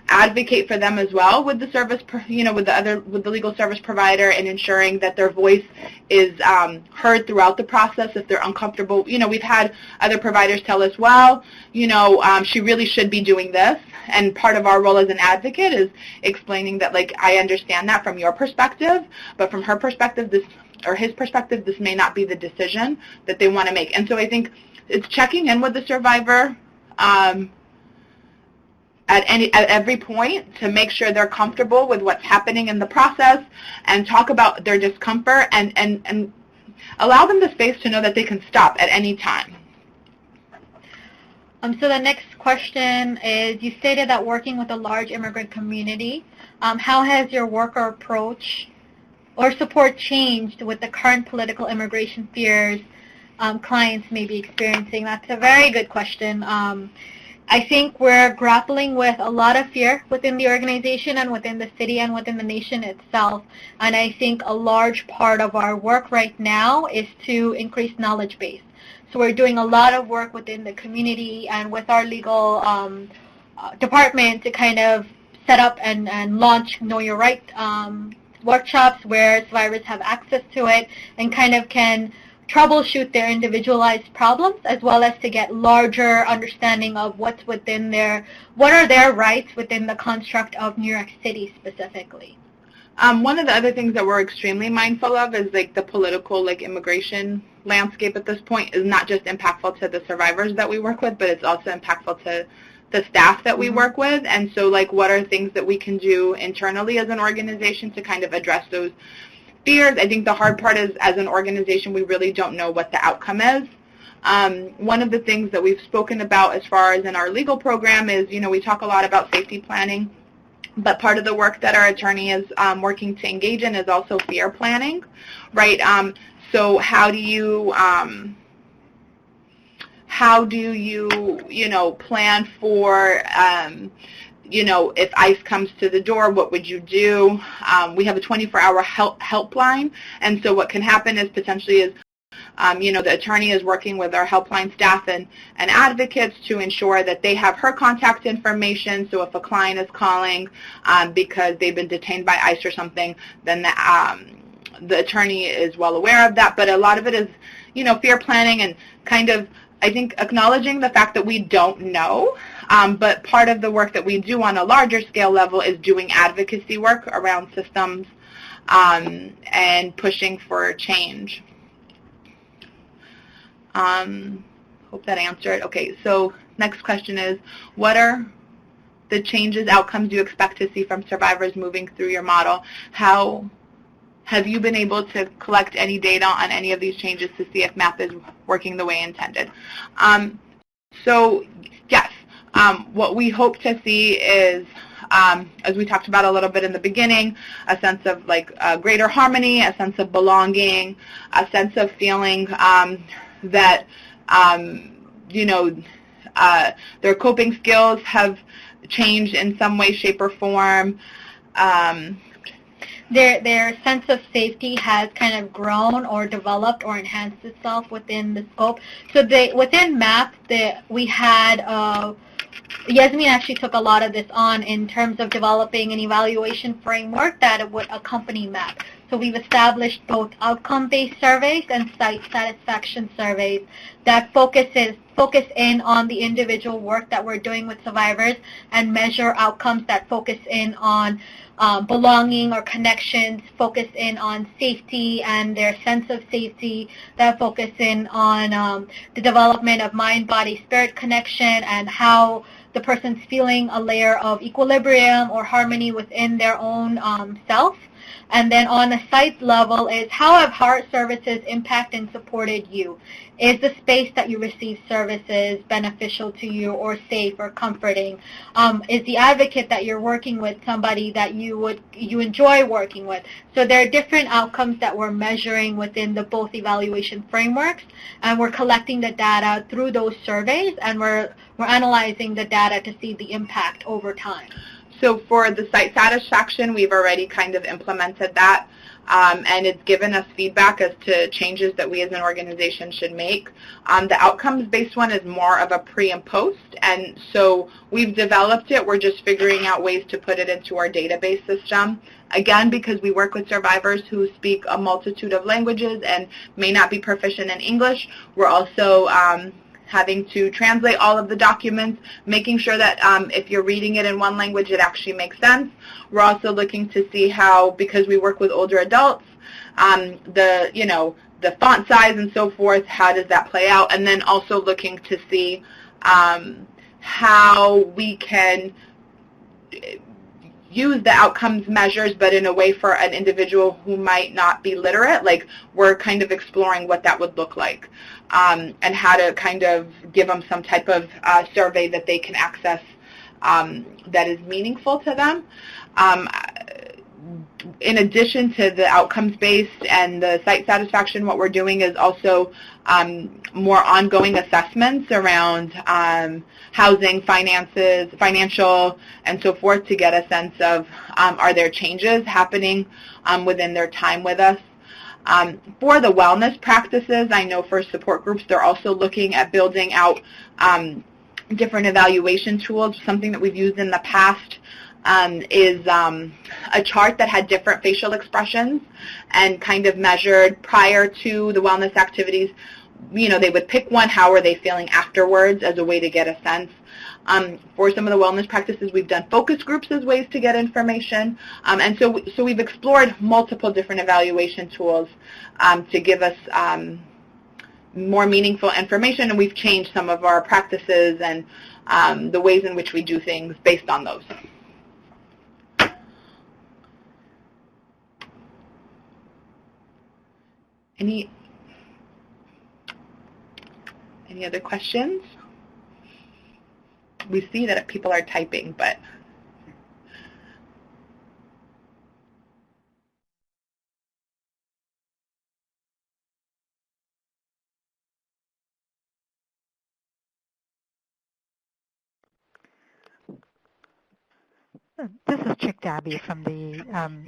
advocate for them as well with the service, you know, with the legal service provider, and ensuring that their voice is heard throughout the process. If they're uncomfortable, you know, we've had other providers tell us, well, you know, she really should be doing this, and part of our role as an advocate is explaining that, like, I understand that from your perspective, but from her perspective, this, or his perspective, this may not be the decision that they want to make. And so I think it's checking in with the survivor at every point to make sure they're comfortable with what's happening in the process, and talk about their discomfort and allow them the space to know that they can stop at any time. So the next question is, you stated that working with a large immigrant community, how has your work or approach or support changed with the current political immigration fears clients may be experiencing? That's a very good question. I think we're grappling with a lot of fear within the organization and within the city and within the nation itself. And I think a large part of our work right now is to increase knowledge base. So we're doing a lot of work within the community and with our legal department to kind of set up and launch Know Your Right workshops where survivors have access to it and kind of can troubleshoot their individualized problems, as well as to get larger understanding of what are their rights within the construct of New York City specifically. One of the other things that we're extremely mindful of is like the political, like, immigration landscape at this point is not just impactful to the survivors that we work with, but it's also impactful to the staff that we work with. And so, like, what are things that we can do internally as an organization to kind of address those fears? I think the hard part is, as an organization, we really don't know what the outcome is. One of the things that we've spoken about as far as in our legal program is, you know, we talk a lot about safety planning, but part of the work that our attorney is working to engage in is also fear planning, right? So how do you, you know, plan for, you know, if ICE comes to the door, what would you do? We have a 24-hour helpline, and so what can happen is potentially is, you know, the attorney is working with our helpline staff and advocates to ensure that they have her contact information. So if a client is calling because they've been detained by ICE or something, then the attorney is well aware of that. But a lot of it is, you know, fear planning and kind of, I think, acknowledging the fact that we don't know. But part of the work that we do on a larger scale level is doing advocacy work around systems and pushing for change. Hope that answered. Okay, so next question is, what are the changes, outcomes you expect to see from survivors moving through your model? How have you been able to collect any data on any of these changes to see if MAP is working the way intended? So yes, what we hope to see is, as we talked about a little bit in the beginning, a sense of like greater harmony, a sense of belonging, a sense of feeling that, you know, their coping skills have changed in some way, shape, or form. Their sense of safety has kind of grown or developed or enhanced itself within the scope. So within MAP, we had, Yasmin actually took a lot of this on in terms of developing an evaluation framework that would accompany MAP. So we've established both outcome-based surveys and site satisfaction surveys that focus in on the individual work that we're doing with survivors and measure outcomes that focus in on belonging or connections, focus in on safety and their sense of safety, that focus in on the development of mind, body, spirit connection and how the person's feeling a layer of equilibrium or harmony within their own self. And then on a site level is, how have heart services impacted and supported you? Is the space that you receive services beneficial to you or safe or comforting? Is the advocate that you're working with somebody that you enjoy working with? So there are different outcomes that we're measuring within the both evaluation frameworks, and we're collecting the data through those surveys, and we're analyzing the data to see the impact over time. So for the site satisfaction, we've already kind of implemented that, and it's given us feedback as to changes that we as an organization should make. The outcomes-based one is more of a pre and post, and so we've developed it. We're just figuring out ways to put it into our database system. Again, because we work with survivors who speak a multitude of languages and may not be proficient in English, we're also having to translate all of the documents, making sure that if you're reading it in one language, it actually makes sense. We're also looking to see how, because we work with older adults, the font size and so forth, how does that play out? And then also looking to see how we can use the outcomes measures, but in a way for an individual who might not be literate. Like, we're kind of exploring what that would look like, and how to kind of give them some type of survey that they can access that is meaningful to them. In addition to the outcomes-based and the site satisfaction, what we're doing is also more ongoing assessments around housing, finances, financial, and so forth, to get a sense of are there changes happening within their time with us. For the wellness practices, I know for support groups, they're also looking at building out different evaluation tools. Something that we've used in the past is a chart that had different facial expressions and kind of measured prior to the wellness activities. You know, they would pick one, how are they feeling afterwards, as a way to get a sense. For some of the wellness practices, we've done focus groups as ways to get information. And so we've explored multiple different evaluation tools to give us more meaningful information, and we've changed some of our practices and the ways in which we do things based on those. Any other questions? We see that people are typing, but this is Chick Dabby from the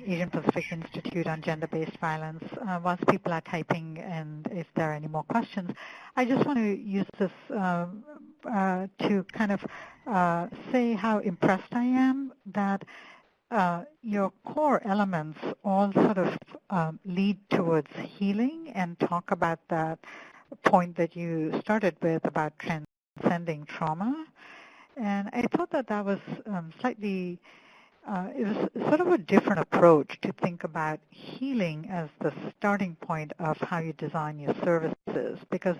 Asian Pacific Institute on Gender-Based Violence. Once people are typing and if there are any more questions, I just want to use this to kind of say how impressed I am that your core elements all sort of lead towards healing, and talk about that point that you started with about transcending trauma. And I thought that that was slightly, it was sort of a different approach to think about healing as the starting point of how you design your services, because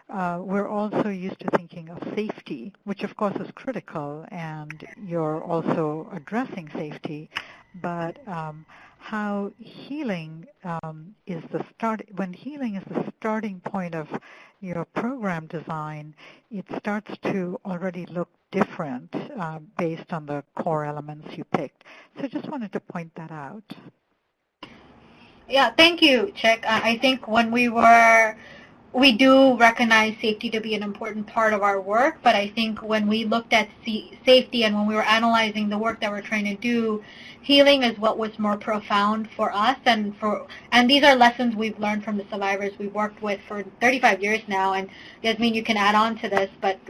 we're also used to thinking of safety, which of course is critical, and you're also addressing safety, but how healing is the start, when healing is the starting point of your program design, it starts to already look different based on the core elements you picked. So I just wanted to point that out. Yeah, thank you, Chick. I think when we do recognize safety to be an important part of our work, but I think when we looked at safety and when we were analyzing the work that we're trying to do, healing is what was more profound for us, and these are lessons we've learned from the survivors we've worked with for 35 years now. And Yasmin, you can add on to this, but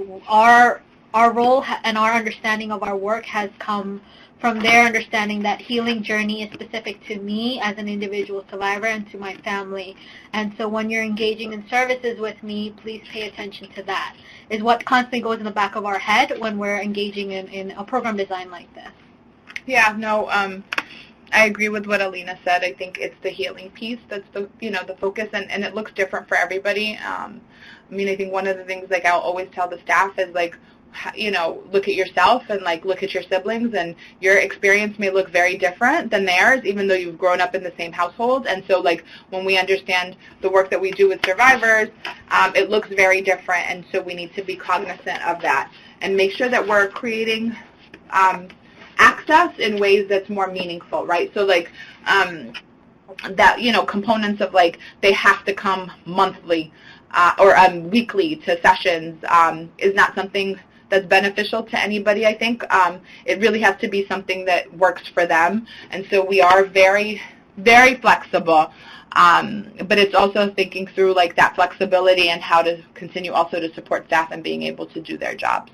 our role and our understanding of our work has come from their understanding that healing journey is specific to me as an individual survivor and to my family. And so when you're engaging in services with me, please pay attention to that, is what constantly goes in the back of our head when we're engaging in a program design like this. Yeah, no, I agree with what Alina said. I think it's the healing piece that's the focus, and it looks different for everybody. I mean, I think one of the things, like, I'll always tell the staff is, like, look at yourself and, like, look at your siblings, and your experience may look very different than theirs, even though you've grown up in the same household. And so, like, when we understand the work that we do with survivors, it looks very different, and so we need to be cognizant of that and make sure that we're creating access in ways that's more meaningful, right? So, like, that, components of, like, they have to come monthly or weekly to sessions is not something that's beneficial to anybody, I think. It really has to be something that works for them. And so we are very, very flexible. But it's also thinking through, like, that flexibility and how to continue also to support staff and being able to do their jobs.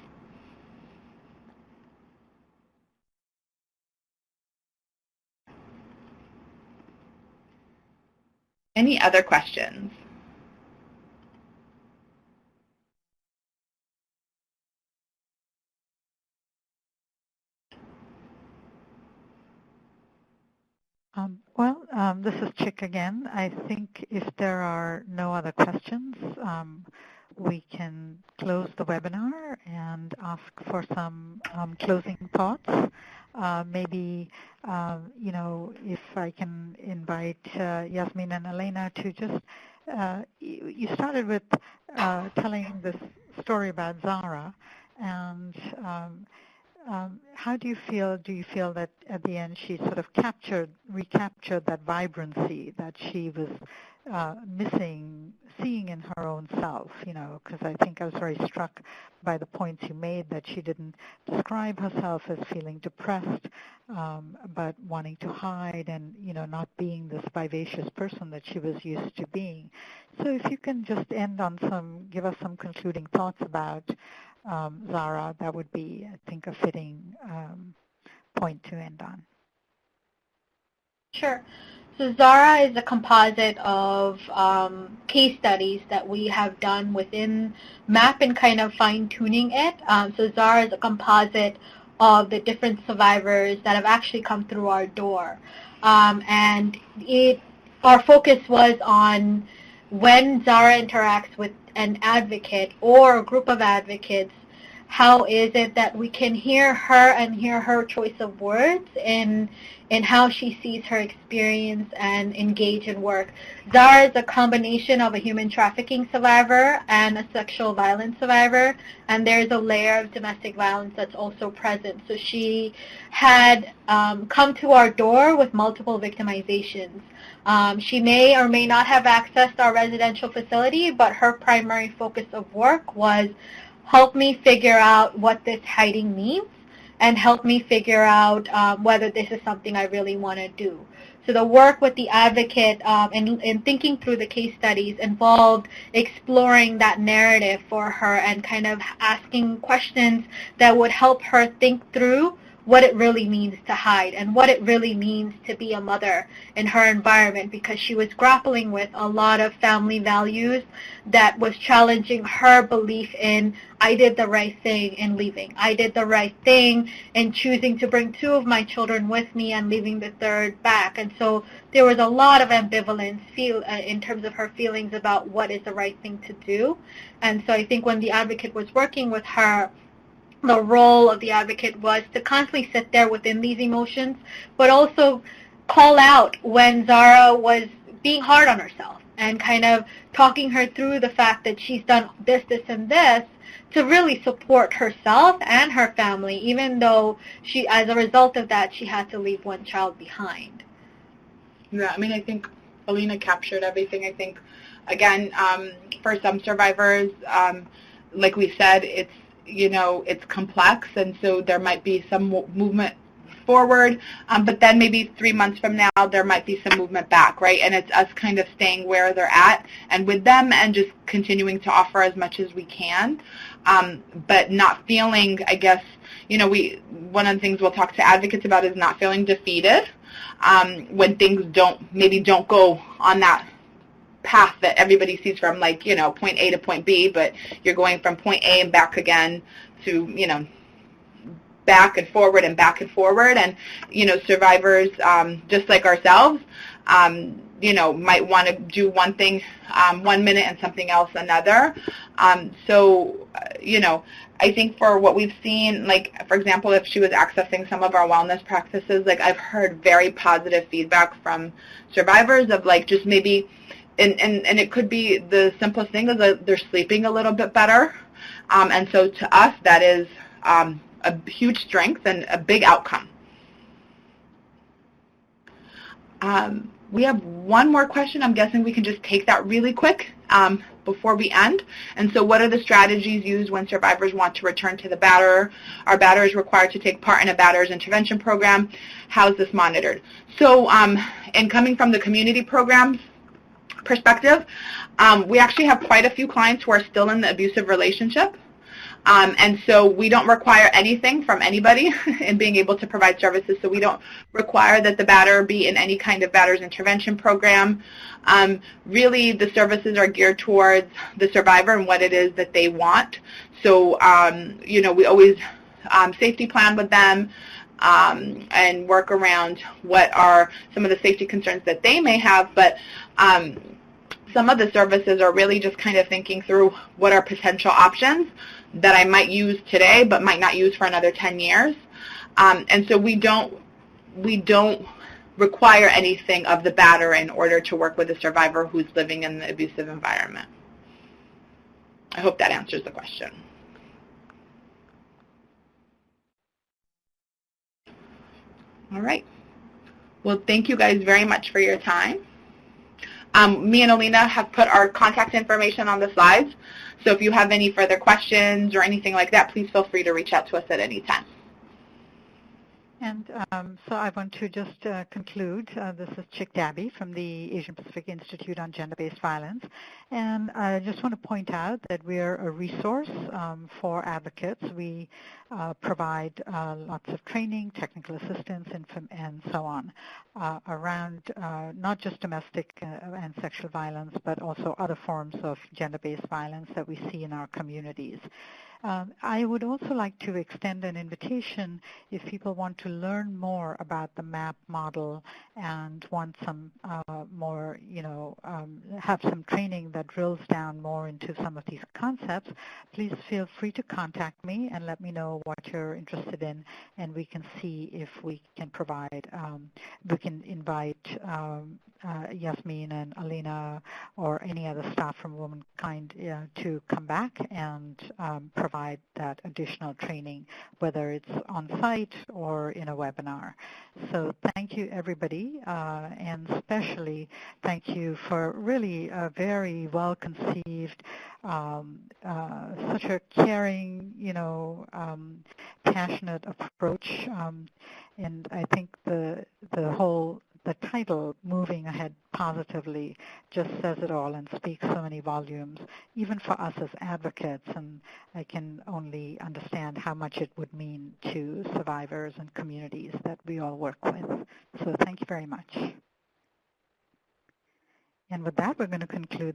Any other questions? This is Chick again. I think if there are no other questions, we can close the webinar and ask for some closing thoughts. Maybe, if I can invite Yasmin and Elena to just, you started with telling this story about Zara, and how do you feel? Do you feel that at the end she sort of recaptured that vibrancy that she was missing, seeing in her own self? Because I think I was very struck by the points you made, that she didn't describe herself as feeling depressed, but wanting to hide and, not being this vivacious person that she was used to being. So if you can just give us some concluding thoughts about Zara, that would be, I think, a fitting point to end on. Sure. So Zara is a composite of case studies that we have done within MAP and kind of fine-tuning it. So Zara is a composite of the different survivors that have actually come through our door. And our focus was on when Zara interacts with an advocate or a group of advocates, how is it that we can hear her and hear her choice of words in how she sees her experience and engage in work. Zara is a combination of a human trafficking survivor and a sexual violence survivor, and there's a layer of domestic violence that's also present. So she had come to our door with multiple victimizations. She may or may not have accessed our residential facility, but her primary focus of work was help me figure out what this hiding means and help me figure out whether this is something I really want to do. So the work with the advocate in thinking through the case studies involved exploring that narrative for her and kind of asking questions that would help her think through what it really means to hide and what it really means to be a mother in her environment, because she was grappling with a lot of family values that was challenging her belief in, I did the right thing in leaving. I did the right thing in choosing to bring 2 of my children with me and leaving the 3rd back. And so there was a lot of ambivalence in terms of her feelings about what is the right thing to do. And so I think when the advocate was working with her, the role of the advocate was to constantly sit there within these emotions, but also call out when Zara was being hard on herself and kind of talking her through the fact that she's done this, this, and this to really support herself and her family, even though she, as a result of that, she had to leave 1 child behind. Yeah, I mean, I think Alina captured everything. I think, again, for some survivors, like we said, it's complex, and so there might be some movement forward, but then maybe 3 months from now, there might be some movement back, right? And it's us kind of staying where they're at and with them and just continuing to offer as much as we can, but not feeling, I guess, one of the things we'll talk to advocates about is not feeling defeated when things don't go on that path that everybody sees from, like, point A to point B, but you're going from point A and back again to, back and forward and back and forward. And, survivors, just like ourselves, might want to do one thing 1 minute and something else another. I think for what we've seen, like, for example, if she was accessing some of our wellness practices, like, I've heard very positive feedback from survivors of, like, just maybe, and it could be the simplest thing is that they're sleeping a little bit better. And so to us, that is a huge strength and a big outcome. We have one more question. I'm guessing we can just take that really quick before we end. And so what are the strategies used when survivors want to return to the batterer? Are batterers required to take part in a batterer's intervention program? How is this monitored? So in coming from the community programs perspective, we actually have quite a few clients who are still in the abusive relationship. And so we don't require anything from anybody in being able to provide services. So we don't require that the batterer be in any kind of batterer's intervention program. Really, the services are geared towards the survivor and what it is that they want. So, we always safety plan with them and work around what are some of the safety concerns that they may have. But some of the services are really just kind of thinking through what are potential options that I might use today but might not use for another 10 years. And so we don't require anything of the batterer in order to work with a survivor who's living in the abusive environment. I hope that answers the question. All right. Well, thank you guys very much for your time. Me and Alina have put our contact information on the slides. So if you have any further questions or anything like that, please feel free to reach out to us at any time. And so I want to just conclude. This is Chick Dabby from the Asian Pacific Institute on Gender-Based Violence. And I just want to point out that we're a resource for advocates. We provide lots of training, technical assistance, and so on around not just domestic and sexual violence, but also other forms of gender-based violence that we see in our communities. I would also like to extend an invitation if people want to learn more about the MAP model and want some more, have some training that drills down more into some of these concepts, please feel free to contact me and let me know what you're interested in, and we can see if we can provide, we can invite Yasmin and Alina or any other staff from Womankind to come back and provide that additional training, whether it's on site or in a webinar. So thank you, everybody, and especially thank you for really a very well-conceived, such a caring, passionate approach. And I think the title, Moving Ahead Positively, just says it all and speaks so many volumes, even for us as advocates, and I can only understand how much it would mean to survivors and communities that we all work with. So thank you very much. And with that, we're going to conclude the